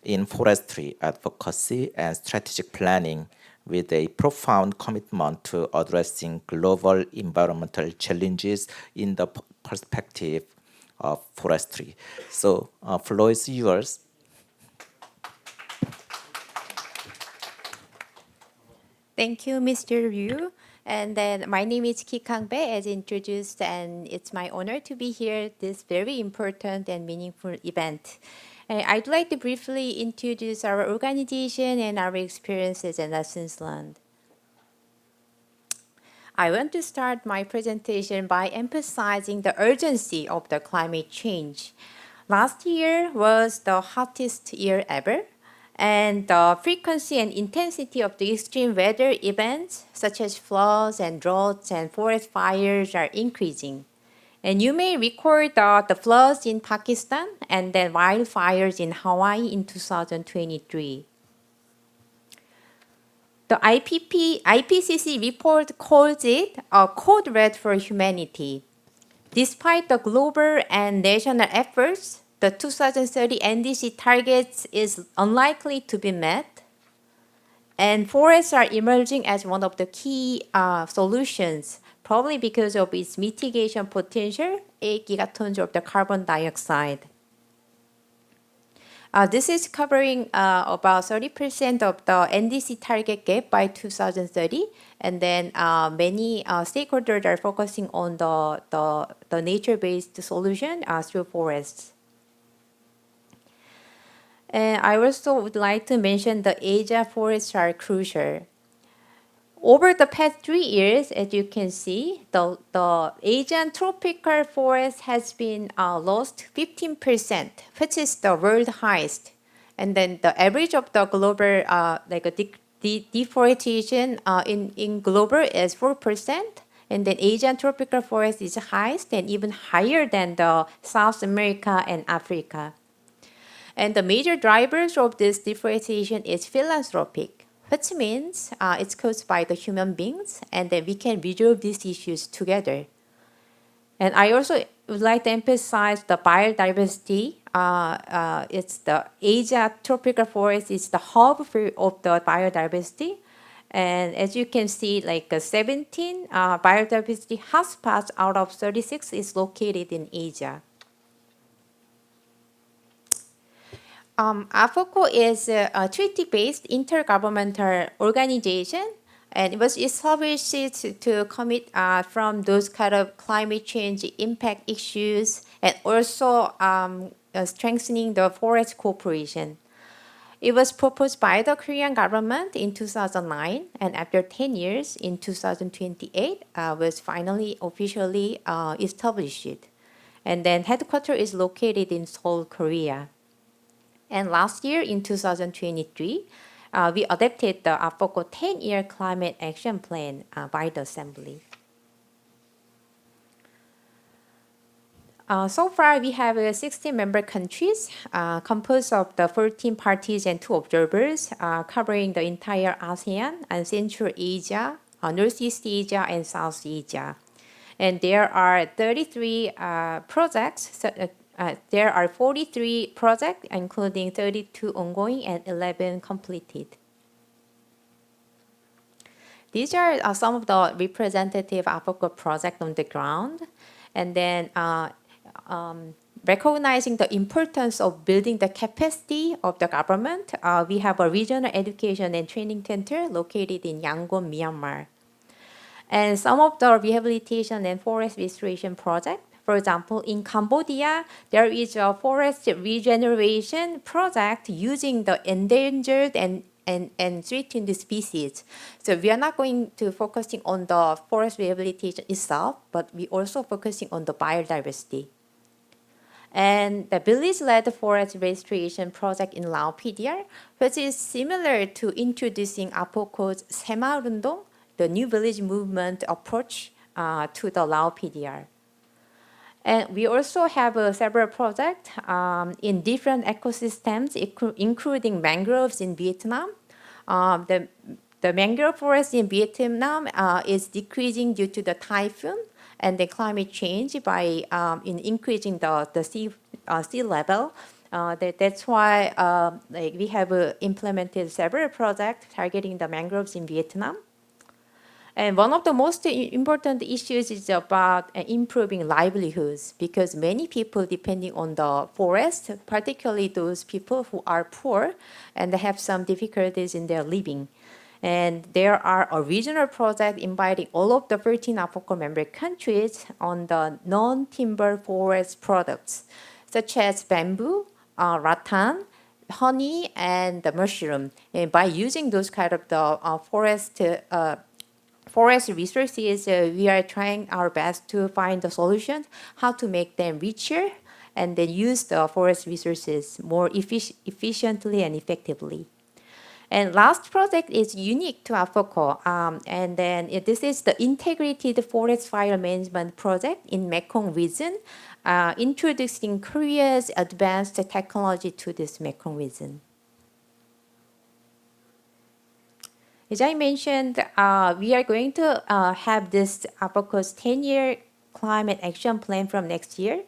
Speaker 1: in forestry advocacy and strategic planning with a profound commitment to addressing global environmental challenges in the perspective of forestry. So floor is yours.
Speaker 5: Thank you, Mr. Ryu. And then my name is Ki Gang-bae, as introduced, and it's my honor to be here at this very important and meaningful event. I'd like to briefly introduce our organization and our experiences and lessons learned. I want to start my presentation by emphasizing the urgency of the climate change. Last year was the hottest year ever, and the frequency and intensity of the extreme weather events, such as floods and droughts and forest fires, are increasing. And you may record the floods in Pakistan and then wildfires in Hawaii in 2023. The IPCC report calls it a code red for humanity. Despite the global and national efforts, the 2030 NDC targets is unlikely to be met, and forests are emerging as one of the key solutions, probably because of its mitigation potential, 8 gigatons of the carbon dioxide. This is covering about 30% of the NDC target gap by 2030, and then many stakeholders are focusing on the nature-based solution through forests. And I also would like to mention the Asia forests are crucial. Over the past 3 years, as you can see, the Asian tropical forest has been lost 15%, which is the world highest. And then the average of the global deforestation in global is 4%. And then Asian tropical forest is highest and even higher than the South America and Africa. And the major drivers of this deforestation is philanthropic, which means it's caused by the human beings, and then we can resolve these issues together. And I also would like to emphasize the biodiversity. It's the Asia tropical forest is the hub of the biodiversity. And as you can see, like 17 biodiversity hotspots out of 36 is located in Asia. AFOCO is a treaty-based intergovernmental organization, and it was established to commit from those kind of climate change impact issues and also strengthening the forest cooperation. It was proposed by the Korean government in 2009, and after 10 years, in 2028, was finally officially established. And then headquarters is located in Seoul, Korea. And last year, in 2023, we adopted the APOCO 10-year climate action plan by the Assembly. So far, we have 16 member countries composed of the 14 parties and 2 observers, covering the entire ASEAN and Central Asia, Northeast Asia, and South Asia. And there are 33 projects. So, there are 43 projects, including 32 ongoing and 11 completed. These are some of the representative APOCO projects on the ground. And then recognizing the importance of building the capacity of the government, we have a regional education and training center located in Yangon, Myanmar. And some of the rehabilitation and forest restoration projects, for example, in Cambodia, there is a forest regeneration project using the endangered and threatened species. So we are not going to focusing on the forest rehabilitation itself, but we also focusing on the biodiversity. And the village-led forest restoration project in Lao PDR, which is similar to introducing APOCO's Semaurundong, the new village movement approach to the Lao PDR. And we also have several projects in different ecosystems, including mangroves in Vietnam. The mangrove forest in Vietnam is decreasing due to the typhoon and the climate change by in increasing the sea level. That's why we have implemented several projects targeting the mangroves in Vietnam. And one of the most important issues is about improving livelihoods, because many people depending on the forest, particularly those people who are poor and they have some difficulties in their living. And there are a regional project inviting all of the 13 APOCO member countries on the non-timber forest products, such as bamboo, rattan, honey, and the mushroom. And by using those kind of the forest resources, we are trying our best to find the solutions, how to make them richer, and then use the forest resources more efficiently and effectively. And last project is unique to APOCO, and then this is the integrated forest fire management project in Mekong region, introducing Korea's advanced technology to this Mekong region. As I mentioned, we are going to have this APOCO's 10-year climate action plan from next year.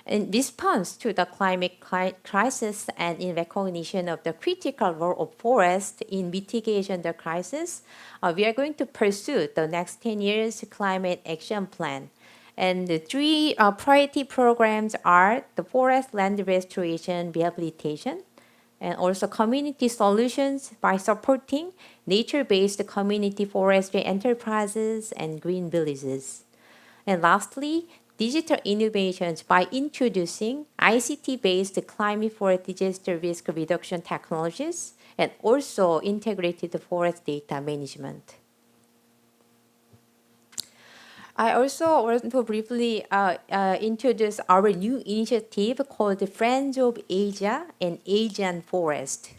Speaker 5: In response to the climate crisis and in recognition of the critical role of forest in mitigation of the crisis, we are going to pursue the next 10 years climate action plan. And the 3 priority programs are the forest land restoration rehabilitation, and also community solutions by supporting nature-based community forestry enterprises and green villages. And lastly, digital innovations by introducing ICT-based climate for disaster risk reduction technologies and also integrated forest data management. I also want to briefly introduce our new initiative called Friends of Asia and Asian Forest.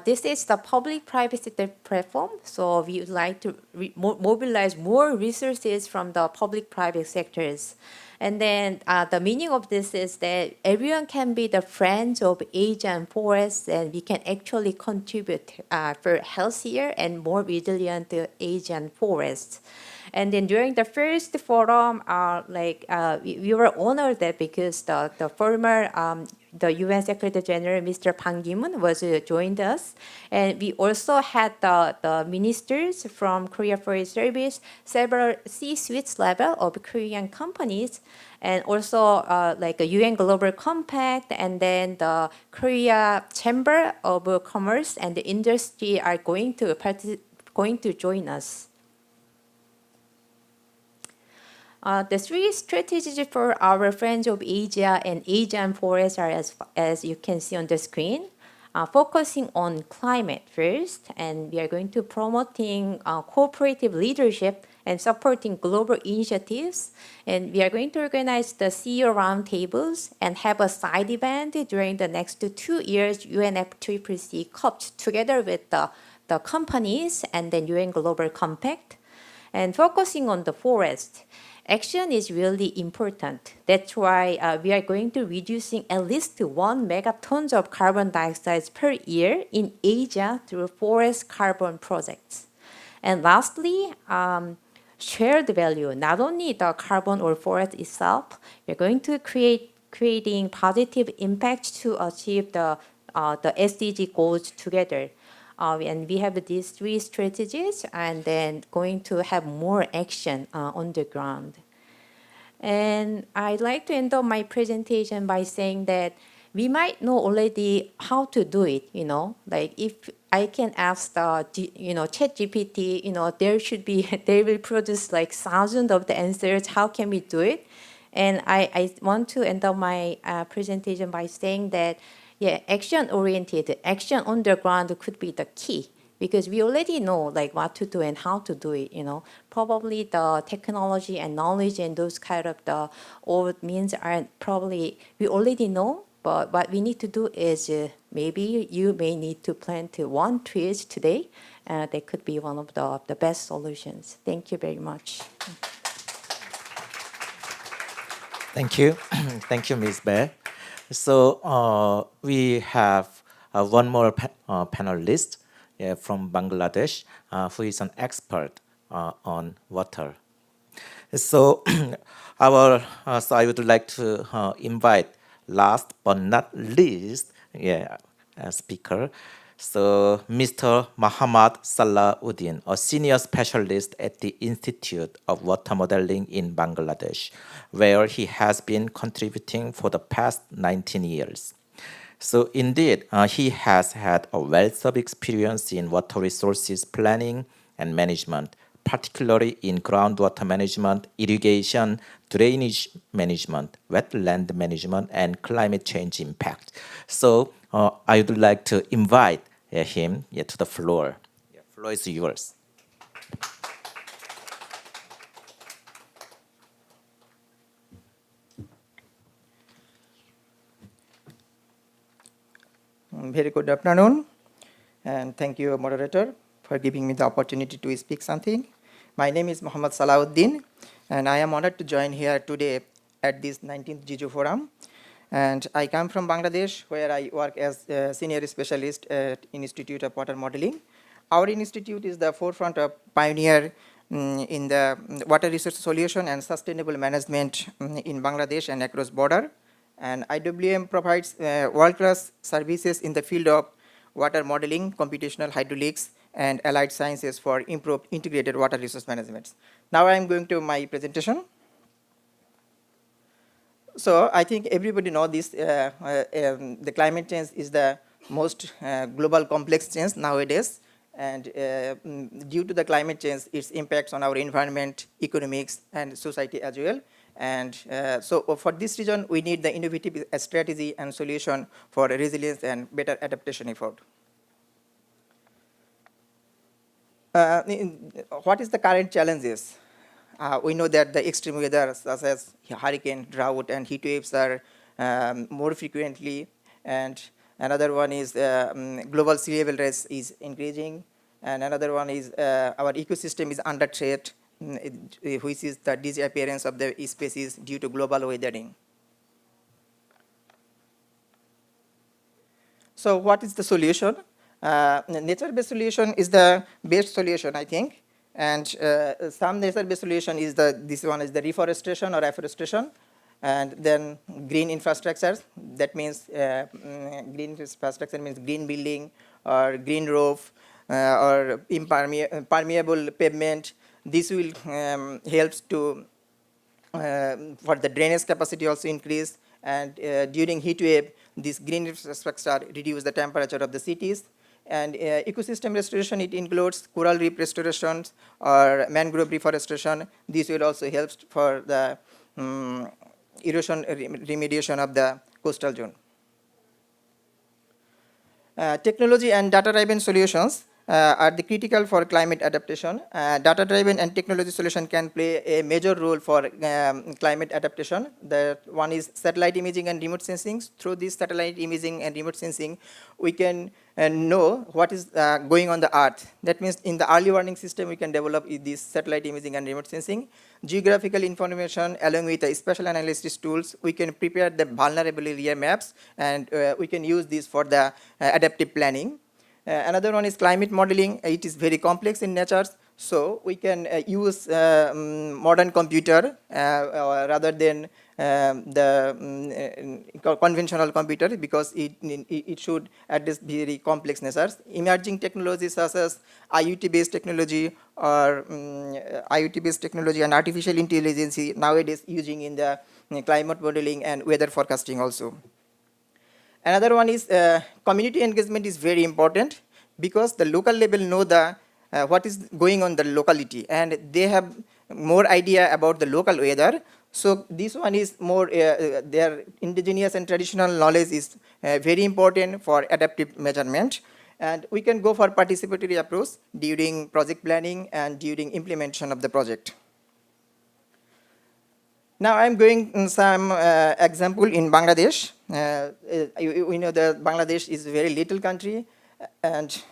Speaker 5: This is the public-private sector platform, so we would like to mobilize more resources from the public-private sectors. And then the meaning of this is that everyone can be the friends of Asian forests, and we can actually contribute for healthier and more resilient Asian forests. And then during the first forum, we were honored that because the former the UN Secretary General, Mr. Ban Ki-moon, was joined us, and we also had the ministers from Korea Forest Service, several C-suite level of Korean companies, and also like a UN Global Compact, and then the Korea Chamber of Commerce and the Industry are going to join us. The 3 strategies for our Friends of Asia and Asian forests are as you can see on the screen. Focusing on climate first, and we are going to promoting cooperative leadership and supporting global initiatives. And we are going to organize the CEO roundtables and have a side event during the next 2 years UNFCCC COP together with the companies and then UN Global Compact. And focusing on the forest, action is really important. That's why we are going to reducing at least 1 megatons of carbon dioxide per year in Asia through forest carbon projects. And lastly, shared value, not only the carbon or forest itself, we're going to creating positive impact to achieve the SDG goals together. And we have these 3 strategies and then going to have more action on the ground. And I'd like to end up my presentation by saying that we might know already how to do it, like if I can ask the, ChatGPT, they will produce like thousands of the answers, how can we do it? And I want to end up my presentation by saying that, action-oriented, action on the ground could be the key because we already know like what to do and how to do it, Probably the technology and knowledge and those kind of the old means are probably, we already know, but what we need to do is maybe you may need to plant 1 trees today. That could be one of the best solutions. Thank you very much.
Speaker 1: Thank you. Thank you, Ms. Bear. So we have one more panelist from Bangladesh who is an expert on water. So so I would like to invite last but not least speaker. So Mr. Muhammad Salahuddin, a senior specialist at the Institute of Water Modeling in Bangladesh, where he has been contributing for the past 19 years. So indeed, he has had a wealth of experience in water resources planning and management, particularly in groundwater management, irrigation, drainage management, wetland management, and climate change impact. So I would like to invite him to the floor. The floor is yours.
Speaker 6: Very good afternoon, and thank you, moderator, for giving me the opportunity to speak something. My name is Muhammad Salahuddin, and I am honored to join here today at this 19th Jeju Forum. And I come from Bangladesh, where I work as a senior specialist at Institute of Water Modeling. Our institute is the forefront of pioneer in the water resource solution and sustainable management in Bangladesh and across border. And IWM provides world-class services in the field of water modeling, computational hydraulics, and allied sciences for improved integrated water resource management. Now I am going to my presentation. So I think everybody knows this, the climate change is the most global complex change nowadays. And due to the climate change, its impacts on our environment, economics, and society as well. And so for this reason, we need the innovative strategy and solution for resilience and better adaptation effort. What is the current challenges? We know that the extreme weather, such as hurricane, drought, and heat waves are more frequently. And another one is global sea level rise is increasing. And another one is our ecosystem is under threat, which is the disappearance of the species due to global weathering. So what is the solution? Nature-based solution is the best solution, I think. And some nature-based solution is this one is the reforestation or afforestation. And then green infrastructures, that means green infrastructure means green building or green roof or permeable pavement. This will helps to for the drainage capacity also increase, and during heat wave, this green infrastructure reduce the temperature of the cities. And ecosystem restoration, it includes coral reef restorations or mangrove reforestation. This will also help for the erosion remediation of the coastal zone. Technology and data-driven solutions. are the critical for climate adaptation. Data-driven and technology solution can play a major role for climate adaptation. The one is satellite imaging and remote sensing. Through this satellite imaging and remote sensing, we can know what is going on the Earth. That means in the early warning system, we can develop this satellite imaging and remote sensing. Geographical information along with spatial analysis tools, we can prepare the vulnerable area maps, and we can use this for the adaptive planning. Another one is climate modeling. It is very complex in nature, so we can use modern computer rather than the conventional computer, because it should address very complex natures. Emerging technologies such as IoT-based technology or IoT-based technology and artificial intelligence nowadays using in the climate modeling and weather forecasting also. Another one is community engagement is very important, because the local level know the what is going on the locality, and they have more idea about the local weather. So this one is more their indigenous and traditional knowledge is very important for adaptive measurement. And we can go for participatory approach during project planning and during implementation of the project. Now I'm going some example in Bangladesh. We know that Bangladesh is a very little country, and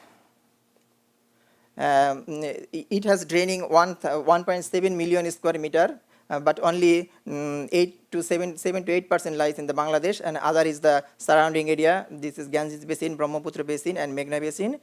Speaker 6: it has draining 1.7 million square meter, but only 7 to 8% lies in the Bangladesh, and other is the surrounding area. This is Ganges Basin, Brahmaputra Basin, and Meghna Basin.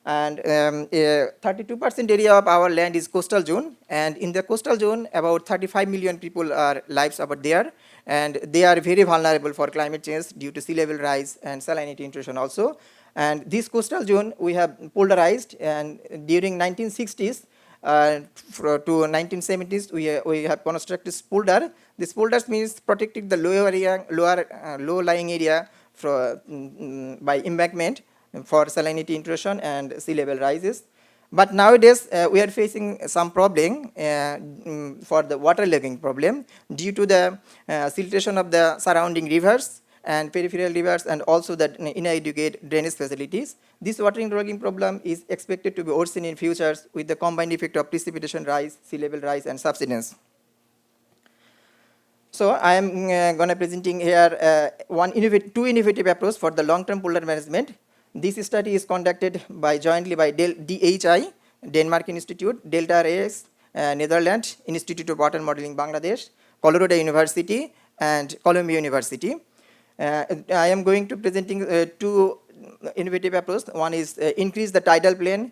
Speaker 6: And 32% area of our land is coastal zone, and in the coastal zone about 35 million people are lives over there, and they are very vulnerable for climate change due to sea level rise and salinity intrusion also. And this coastal zone we have polarized, and during 1960s to 1970s we have constructed polder. This polders means protecting the low-lying area by embankment for salinity intrusion and sea level rises. But nowadays we are facing some problem for the waterlogging problem due to the siltation of the surrounding rivers and peripheral rivers, and also the inadequate drainage facilities. This waterlogging problem is expected to be worsened in futures with the combined effect of precipitation rise, sea level rise, and subsidence. So I am going to presenting here two innovative approaches for the long-term polder management. This study is conducted jointly by DHI, Denmark Institute, Delta RAS, Netherlands, Institute of Water Modeling, Bangladesh, Colorado University, and Columbia University. I am going to presenting two innovative approaches. One is increase the tidal plane.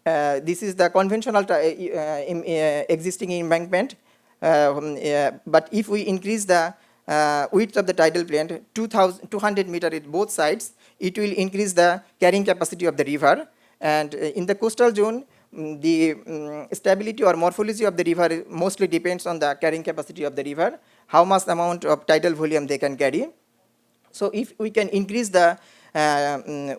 Speaker 6: This is the conventional existing embankment, but if we increase the width of the tidal plane 200 meters at both sides, it will increase the carrying capacity of the river. And in the coastal zone, the stability or morphology of the river mostly depends on the carrying capacity of the river, how much amount of tidal volume they can carry. So if we can increase the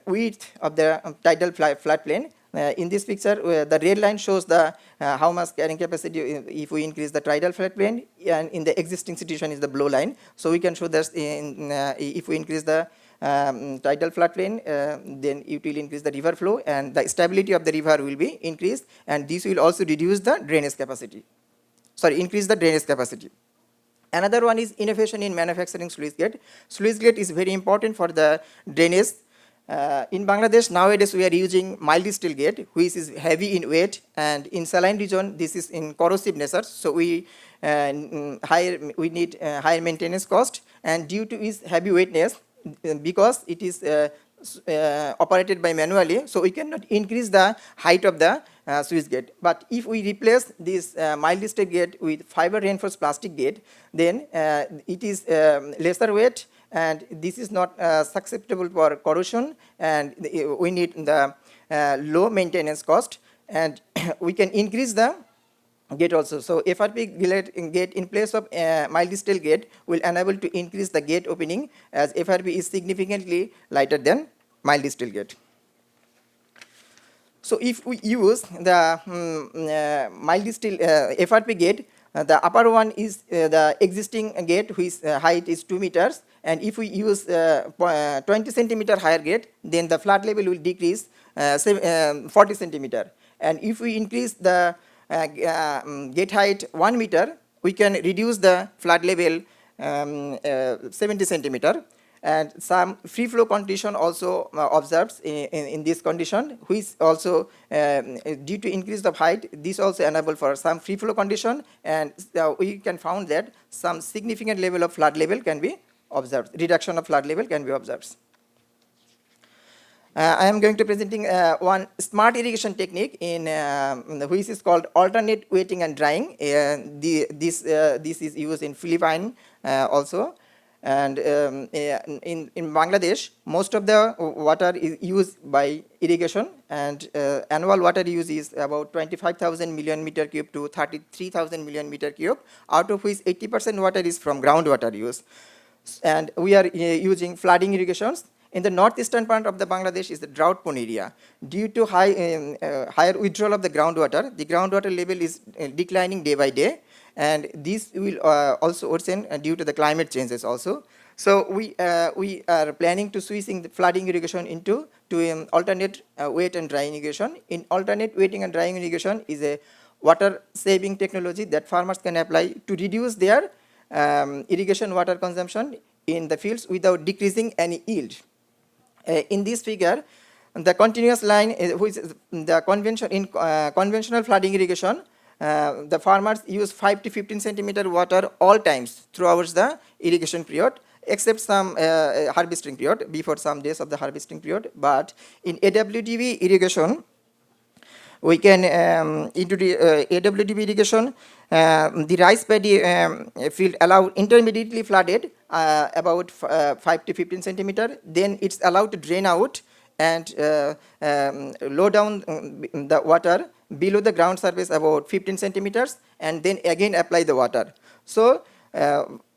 Speaker 6: width of the tidal flat plane, in this picture, the red line shows the how much carrying capacity if we increase the tidal flat plane, and in the existing situation is the blue line. So we can show that if we increase the tidal flat plane, then it will increase the river flow, and the stability of the river will be increased, and this will also reduce the drainage capacity. Increase the drainage capacity. Another one is innovation in manufacturing sluice gate. Sluice gate is very important for the drainage. In Bangladesh, nowadays we are using mild steel gate, which is heavy in weight, and in saline region, this is in corrosive nature. So we need higher maintenance cost, and due to its heavy weightness, because it is operated by manually, so we cannot increase the height of the sluice gate. But if we replace this mild steel gate with fiber reinforced plastic gate, then it is lesser weight, and this is not susceptible for corrosion, and we need the low maintenance cost, and we can increase the gate also. So FRP gate in place of mild steel gate will enable to increase the gate opening, as FRP is significantly lighter than mild steel gate. So if we use the mild steel FRP gate, The upper one is the existing gate, whose height is 2 meters. And if we use 20 centimeter higher gate, then the flood level will decrease 40 centimeter. And if we increase the gate height 1 meter, we can reduce the flood level 70 centimeter. And some free flow condition also observes in this condition, which also due to increase of height, this also enable for some free flow condition, and we can found that some significant level of flood level can be observed, reduction of flood level can be observed. I am going to presenting one smart irrigation technique in which is called alternate wetting and drying. This is used in Philippines also. And in Bangladesh, most of the water is used by irrigation, and annual water use is about 25,000 million meter cube to 33,000 million meter cube, out of which 80% water is from groundwater use. And we are using flooding irrigations. In the northeastern part of the Bangladesh is the drought-prone area. Due to higher withdrawal of the groundwater level is declining day by day, and this will also worsen due to the climate changes also. So we are planning to switching the flooding irrigation into alternate wet and drying irrigation. In alternate wetting and drying irrigation is a water saving technology that farmers can apply to reduce their irrigation water consumption in the fields without decreasing any yield. In this figure, the continuous line, which is the conventional flooding irrigation, the farmers use 5 to 15 centimeter water all times throughout the irrigation period, except some harvesting period, before some days of the harvesting period. But in AWDB irrigation, we can into the AWDB irrigation, the rice paddy field allowed intermediately flooded about 5 to 15 centimeter. Then it's allowed to drain out and low down the water below the ground surface about 15 centimeters, and then again apply the water. So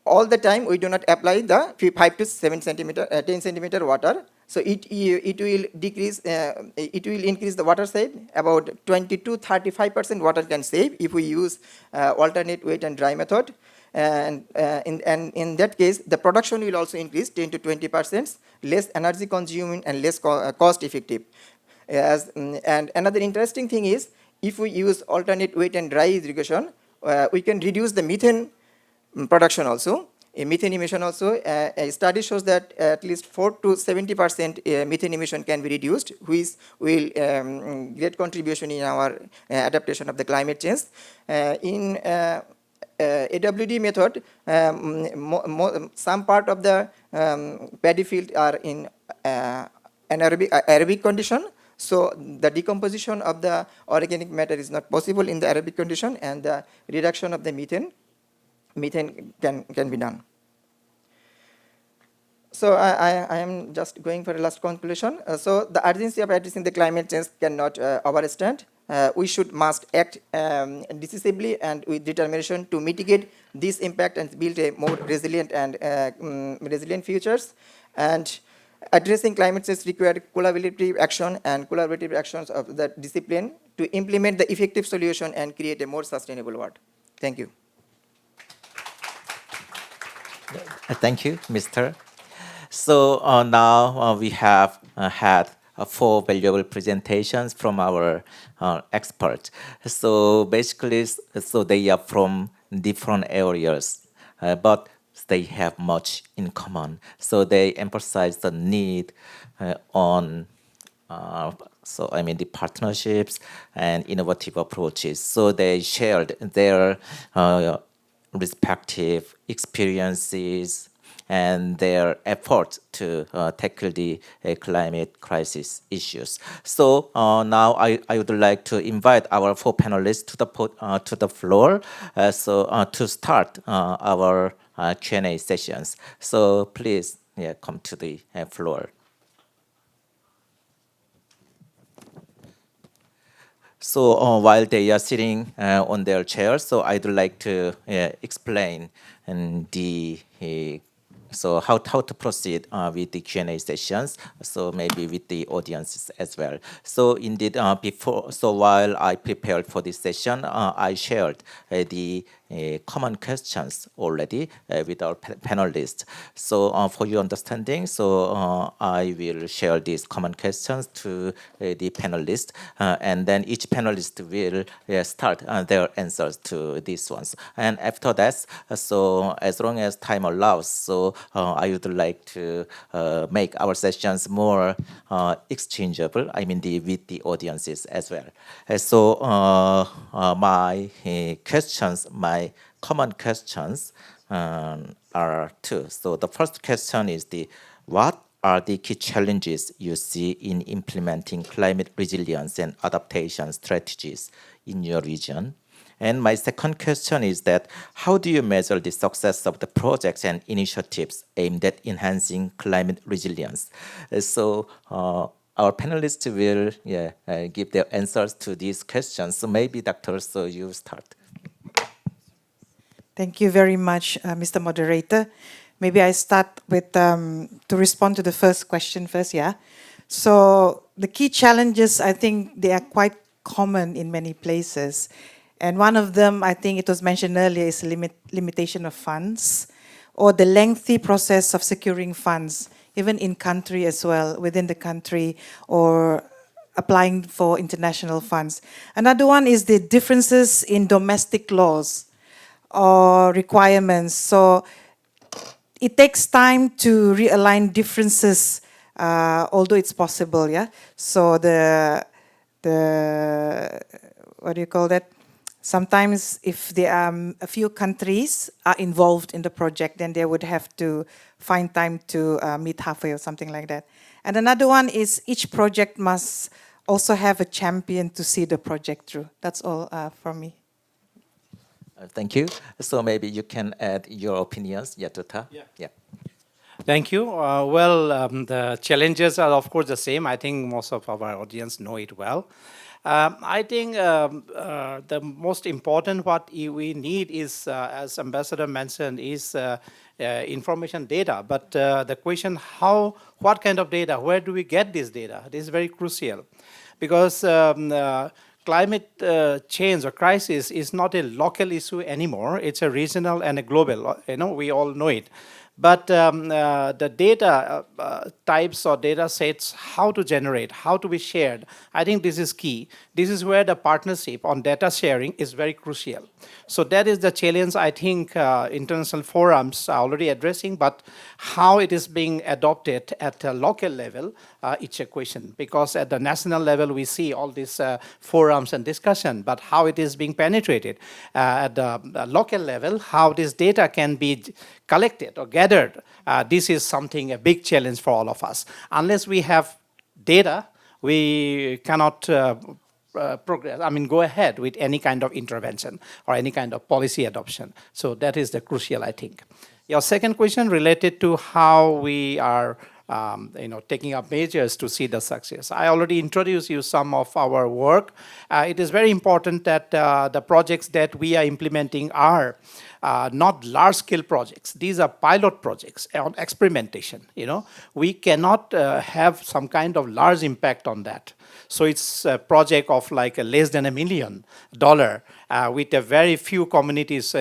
Speaker 6: all the time we do not apply the 5 to 7 centimeter, 10 centimeter water. So it will decrease, it will increase the water save. About 20 to 35% water can save if we use alternate wet and dry method. And in that case, the production will also increase 10 to 20%, less energy consuming and less cost effective. And another interesting thing is, if we use alternate wet and dry irrigation, we can reduce the methane production also. Methane emission also, a study shows that at least 4 to 70% methane emission can be reduced, which will great contribution in our adaptation of the climate change. In AWD method, some part of the paddy field are in anaerobic condition, so the decomposition of the organic matter is not possible in the aerobic condition, and the reduction of the methane can be done. So I am just going for a last conclusion. So the urgency of addressing the climate change cannot overstand. We must act decisively and with determination to mitigate this impact and build a more resilient and resilient futures. And addressing climate change requires collaborative action and collaborative actions of the discipline to implement the effective solution and create a more sustainable world. Thank you.
Speaker 1: Thank you, Mr. So now we have had 4 valuable presentations from our experts. So basically, so they are from different areas, but they have much in common. So they emphasize the need on the partnerships and innovative approaches. So they shared their respective experiences and their efforts to tackle the climate crisis issues. So now I would like to invite our 4 panelists to the floor to start our Q&A sessions. So please come to the floor. So while they are sitting on their chairs, so I'd like to explain how to proceed with the Q&A sessions, so maybe with the audiences as well. So indeed, while I prepared for this session, I shared the common questions already with our panelists. So for your understanding, so I will share these common questions to the panelists, and then each panelist will start their answers to these ones. And after that, so as long as time allows, so I would like to make our sessions more exchangeable, I mean with the audiences as well. So my questions, my common questions are two. So the first question is what are the key challenges you see in implementing climate resilience and adaptation strategies in your region? And my second question is that how do you measure the success of the projects and initiatives aimed at enhancing climate resilience? So our panelists will give their answers to these questions. So maybe Dr. So you start.
Speaker 3: Thank you very much, Mr. Moderator. Maybe I start with, to respond to the first question first, yeah? So the key challenges, I think they are quite common in many places. And one of them, I think it was mentioned earlier, is limitation of funds, or the lengthy process of securing funds, even in country as well, within the country, or applying for international funds. Another one is the differences in domestic laws or requirements. So it takes time to realign differences, although it's possible, yeah? So the what do you call that? Sometimes if there are a few countries are involved in the project, then they would have to find time to meet halfway or something like that. And another one is each project must also have a champion to see the project through. That's all from me.
Speaker 1: Thank you. So maybe you can add your opinions, Yatuta. Yeah.
Speaker 4: Thank you. The challenges are, of course, the same. I think most of our audience know it well. I think the most important what we need is, as Ambassador mentioned, is information data. But the question, what kind of data? Where do we get this data? This is very crucial, because climate change or crisis is not a local issue anymore. It's a regional and a global. We all know it. But the data types or data sets, how to generate, how to be shared, I think this is key. This is where the partnership on data sharing is very crucial. So that is the challenge I think international forums are already addressing, but how it is being adopted at a local level, it's a question. Because at the national level, we see all these forums and discussion, but how it is being penetrated at the local level, how this data can be collected or gathered, this is something, a big challenge for all of us. Unless we have data, we cannot progress, go ahead with any kind of intervention or any kind of policy adoption. So that is the crucial, I think. Your second question related to how we are taking up measures to see the success. I already introduced you some of our work. It is very important that the projects that we are implementing are not large-scale projects. These are pilot projects on experimentation. We cannot have some kind of large impact on that. So it's a project of like less than $1 million with a very few communities.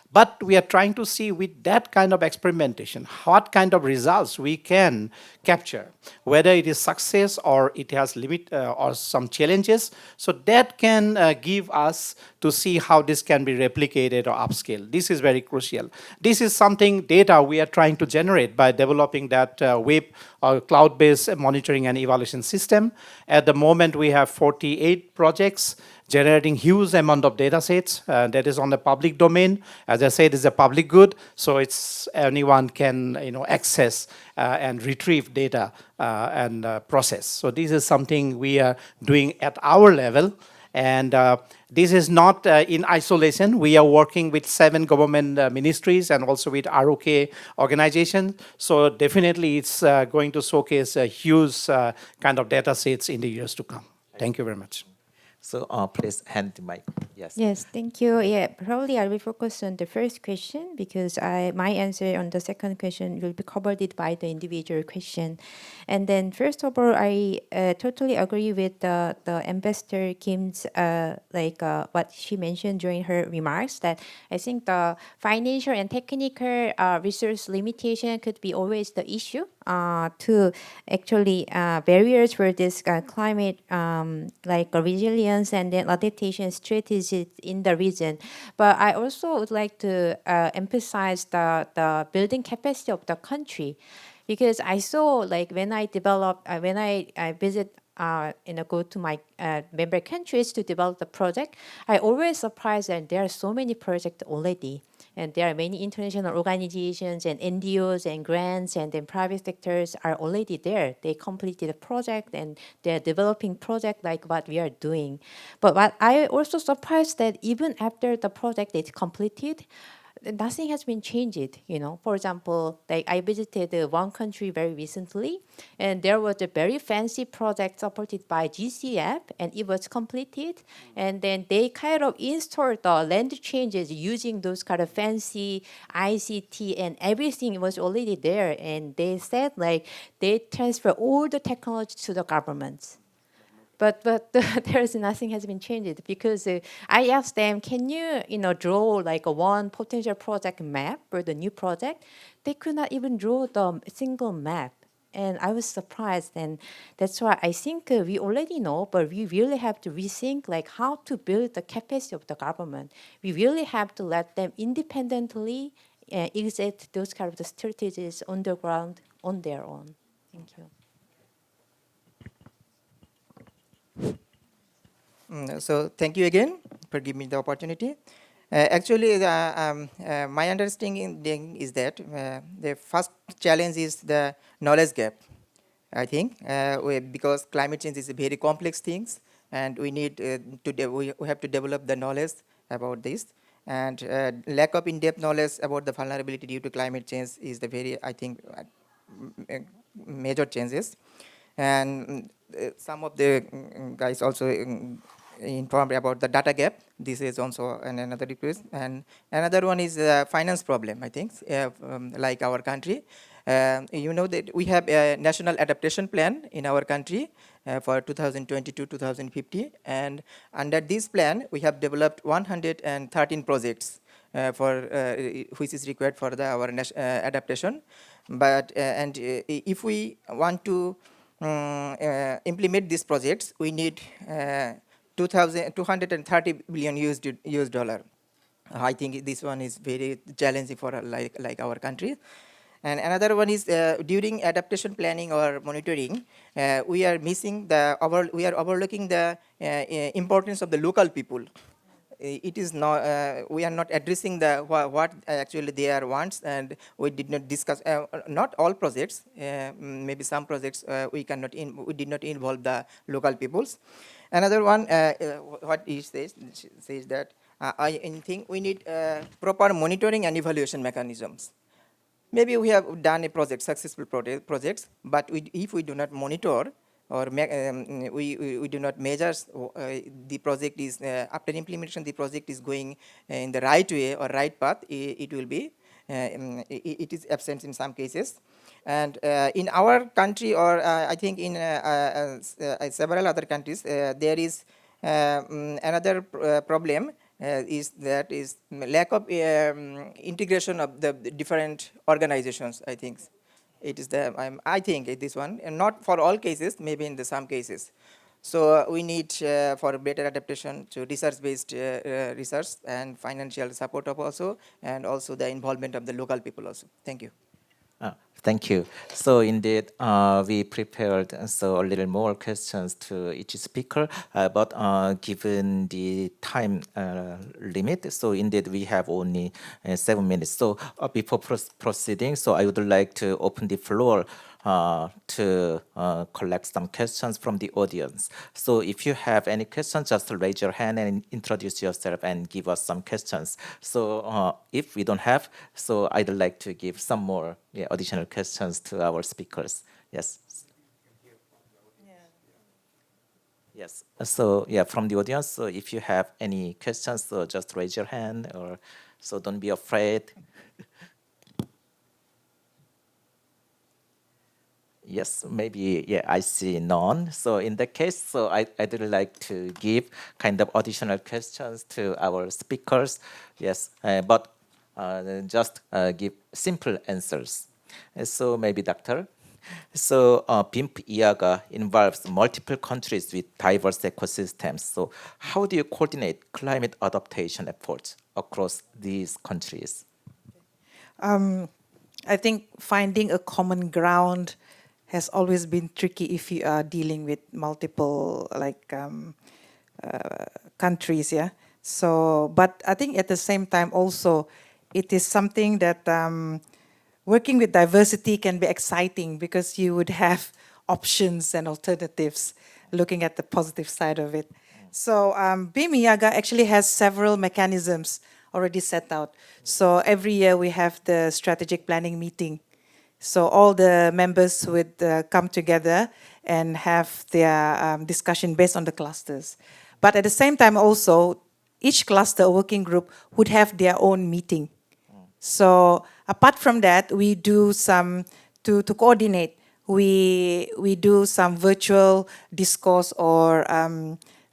Speaker 4: But we are trying to see with that kind of experimentation, what kind of results we can capture, whether it is success or it has limit or some challenges. So that can give us to see how this can be replicated or upscaled. This is very crucial. This is something data we are trying to generate by developing that web or cloud-based monitoring and evaluation system. At the moment, we have 48 projects generating huge amount of data sets that is on the public domain. As I said, it's a public good, so it's anyone can access and retrieve data and process. So this is something we are doing at our level. And this is not in isolation. We are working with 7 government ministries and also with ROK organizations. So definitely it's going to showcase a huge kind of data sets in the years to come. Thank you very much.
Speaker 1: So please hand the mic. Yes.
Speaker 5: Yes, thank you. Yeah, probably I will focus on the first question because my answer on the second question will be covered by the individual question. And then first of all, I totally agree with the Ambassador Kim's what she mentioned during her remarks, that I think the financial and technical resource limitation could be always the issue to actually barriers for this climate resilience and then adaptation strategies in the region. But I also would like to emphasize the building capacity of the country, because I saw like when I develop when I visit go to my member countries to develop the project, I always surprised that there are so many projects already. And there are many international organizations and NGOs and grants and then private sectors are already there. They completed a project and they're developing project like what we are doing. But what I also surprised that even after the project is completed, nothing has been changed. For example, like I visited one country very recently, and there was a very fancy project supported by GCF, and it was completed. And then they kind of installed the land changes using those kind of fancy ICT, and everything was already there. And they said like they transfer all the technology to the governments. But there's nothing has been changed, because I asked them, can you draw like a one potential project map for the new project? They could not even draw the single map. And I was surprised, and that's why I think we already know, but we really have to rethink like how to build the capacity of the government. We really have to let them independently execute those kind of the strategies on the ground on their own. Thank you.
Speaker 6: So thank you again for giving me the opportunity. Actually, my understanding is that the first challenge is the knowledge gap. I think because climate change is a very complex thing, and we need we have to develop the knowledge about this. And lack of in-depth knowledge about the vulnerability due to climate change is the very, I think, major changes. And some of the guys also informed about the data gap. This is also another request. And another one is finance problem, I think, like our country. You know that we have a national adaptation plan in our country for 2020-2050. And under this plan, we have developed 113 projects which is required for our adaptation. But if we want to implement these projects, we need 230 billion US dollar. I think this one is very challenging for like our country. And another one is during adaptation planning or monitoring, we are overlooking the importance of the local people. It is not we are not addressing the what actually their wants, and we did not discuss not all projects, maybe some projects we did not involve the local peoples. Another one what he says that I think we need proper monitoring and evaluation mechanisms. Maybe we have done a project, successful projects, but if we do not monitor or we do not measure the project is after implementation, the project is going in the right way or right path, it will be it is absent in some cases. And in our country, or I think in several other countries, there is another problem. Is lack of integration of the different organizations. I think it is I think this one, and not for all cases, maybe in some cases. So we need for better adaptation to research-based research and financial support of also, and also the involvement of the local people also. Thank you.
Speaker 1: Thank you. So indeed, we prepared so a little more questions to each speaker, but given the time limit, so indeed we have only 7 minutes. So before proceeding, so I would like to open the floor to collect some questions from the audience. So if you have any questions, just raise your hand and introduce yourself and give us some questions. So if we don't have, so I'd like to give some more additional questions to our speakers. Yes. Yes. So yeah, from the audience, so if you have any questions, so just raise your hand, or so don't be afraid. Yes, maybe, yeah, I see none. So in that case, so I'd really like to give kind of additional questions to our speakers. Yes, but just give simple answers. So maybe doctor. So BIMP IAGA involves multiple countries with diverse ecosystems. So how do you coordinate climate adaptation efforts across these countries?
Speaker 3: I think finding a common ground has always been tricky if you are dealing with multiple countries, yeah. So, but I think at the same time also, it is something that working with diversity can be exciting because you would have options and alternatives, looking at the positive side of it. So BIM Yaga actually has several mechanisms already set out. So every year we have the strategic planning meeting. So all the members would come together and have their discussion based on the clusters. But at the same time also, each cluster or working group would have their own meeting. So apart from that, we do some, to coordinate, we do some virtual discourse or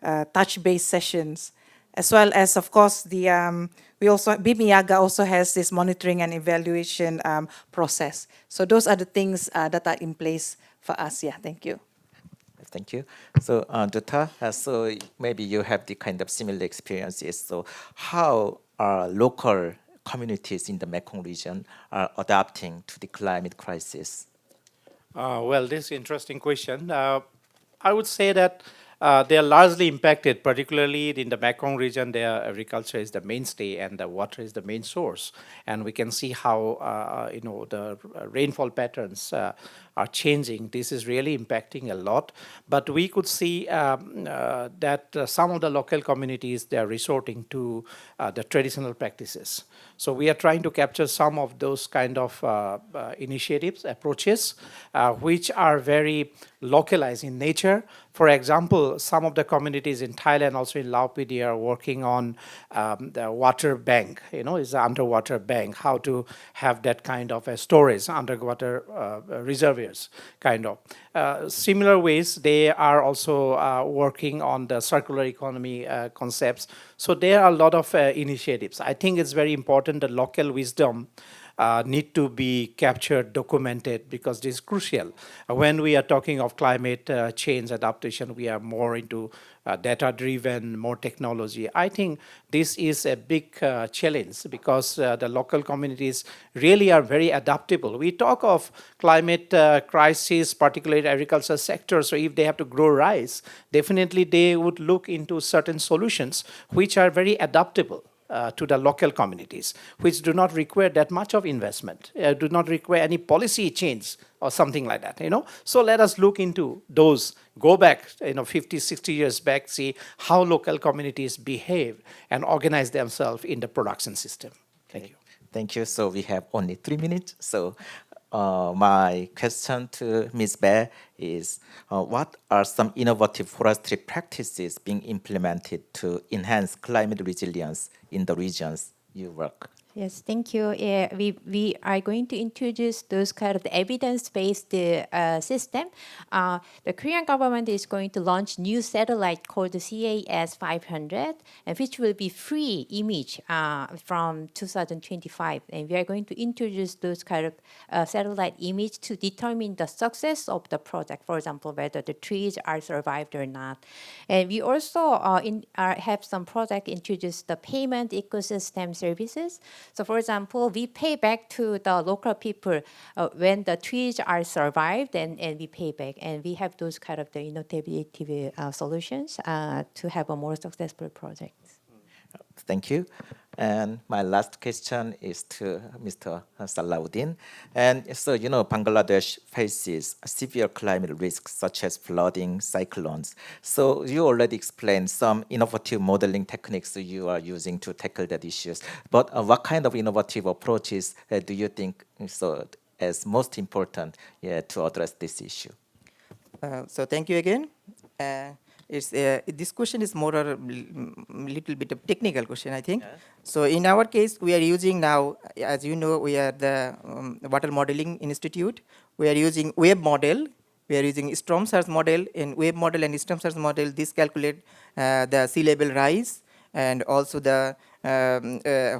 Speaker 3: touch-based sessions, as well as, of course, we also, BIMIAGA also has this monitoring and evaluation process. So those are the things that are in place for us. Yeah, thank you.
Speaker 1: Thank you. So, Dutta, so maybe you have the kind of similar experiences. So, how are local communities in the Mekong region are adapting to the climate crisis?
Speaker 4: Well, this is an interesting question. I would say that they are largely impacted, particularly in the Mekong region. Their agriculture is the mainstay, and the water is the main source. And we can see how the rainfall patterns are changing. This is really impacting a lot. But we could see that some of the local communities, they are resorting to the traditional practices. So we are trying to capture some of those kind of initiatives, approaches, which are very localized in nature. For example, some of the communities in Thailand, also in Laopidi, are working on the water bank, it's an underwater bank, how to have that kind of a storage, underwater reservoirs, kind of. Similar ways, they are also working on the circular economy concepts. So there are a lot of initiatives. I think it's very important that local wisdom need to be captured, documented, because this is crucial. When we are talking of climate change adaptation, we are more into data-driven, more technology. I think this is a big challenge because the local communities really are very adaptable. We talk of climate crisis, particularly agriculture sector, so if they have to grow rice, definitely they would look into certain solutions which are very adaptable to the local communities, which do not require that much of investment, do not require any policy change or something like that, So let us look into those, go back, 50, 60 years back, see how local communities behave and organize themselves in the production system. Thank you.
Speaker 1: Thank you. So we have only 3 minutes. So my question to Ms. Bae is, what are some innovative forestry practices being implemented to enhance climate resilience in the regions you work?
Speaker 5: Yes, thank you. Yeah, we are going to introduce those kind of evidence-based system. The Korean government is going to launch new satellite called the CAS 500, and which will be free image from 2025. And we are going to introduce those kind of satellite image to determine the success of the project. For example, whether the trees are survived or not. And we also have some project introduce the payment ecosystem services. So for example, we pay back to the local people when the trees are survived, and we pay back. And we have those kind of the innovative solutions to have a more successful project.
Speaker 1: Thank you. And my last question is to Mr. Salahuddin. And so, Bangladesh faces severe climate risks such as flooding, cyclones. So you already explained some innovative modeling techniques you are using to tackle that issues. But what kind of innovative approaches do you think as most important to address this issue?
Speaker 6: So thank you again. It's this question is more or little bit of technical question, I think. So in our case, we are using now, as you know, we are the Water Modeling Institute. We are using wave model. We are using storm surge model. In wave model and storm surge model, this calculate the sea level rise and also the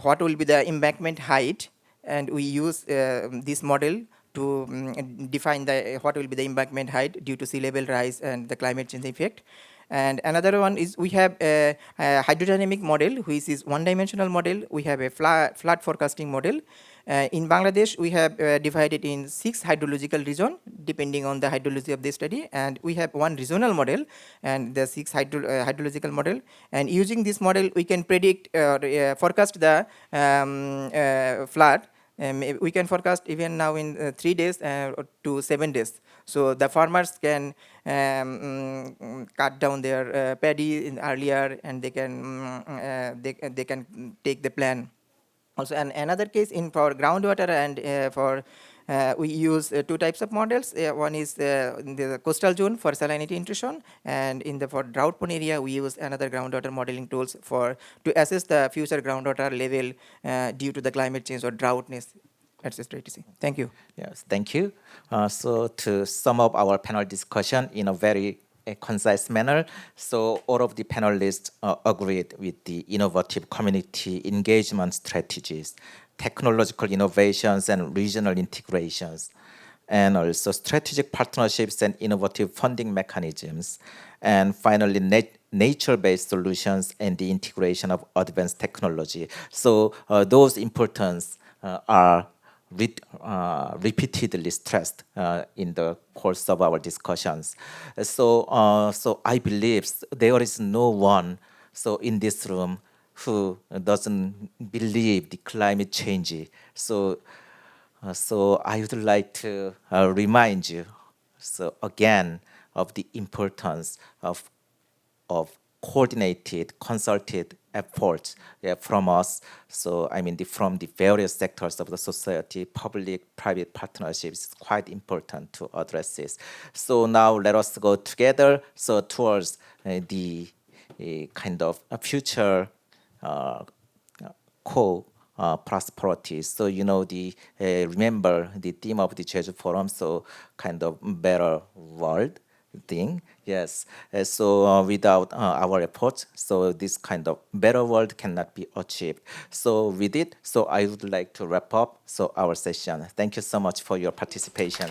Speaker 6: what will be the embankment height, and we use this model to define the what will be the embankment height due to sea level rise and the climate change effect. And another one is we have a hydrodynamic model, which is one-dimensional model. We have a flood forecasting model. In Bangladesh, we have divided in 6 hydrological regions, depending on the hydrology of the study. And we have one regional model and the 6 hydrological model. And using this model, we can predict, forecast the flood. We can forecast even now in 3 days to 7 days. So the farmers can cut down their paddy in earlier, and they can take the plan. Also, and another case in for groundwater and we use 2 types of models. One is in the coastal zone for salinity intrusion, and for drought prone area we use another groundwater modeling tools to assess the future groundwater level due to the climate change or droughtness, etc. Thank you.
Speaker 1: Yes, thank you. So to sum up our panel discussion in a very concise manner, so all of the panelists agreed with the innovative community engagement strategies, technological innovations and regional integrations, and also strategic partnerships and innovative funding mechanisms, and finally nature-based solutions and the integration of advanced technology. So those importance are repeatedly stressed in the course of our discussions. So I believe there is no one in this room who doesn't believe the climate change. So I would like to remind you again of the importance of coordinated, consulted efforts from us. So I mean, from the various sectors of the society, public-private partnerships is quite important to address this. So now let us go together towards the kind of a future prosperity. So remember the theme of the Jeju Forum. So kind of better world thing. Yes. So without our efforts, so this kind of better world cannot be achieved. So with it, so I would like to wrap up our session. Thank you so much for your participation.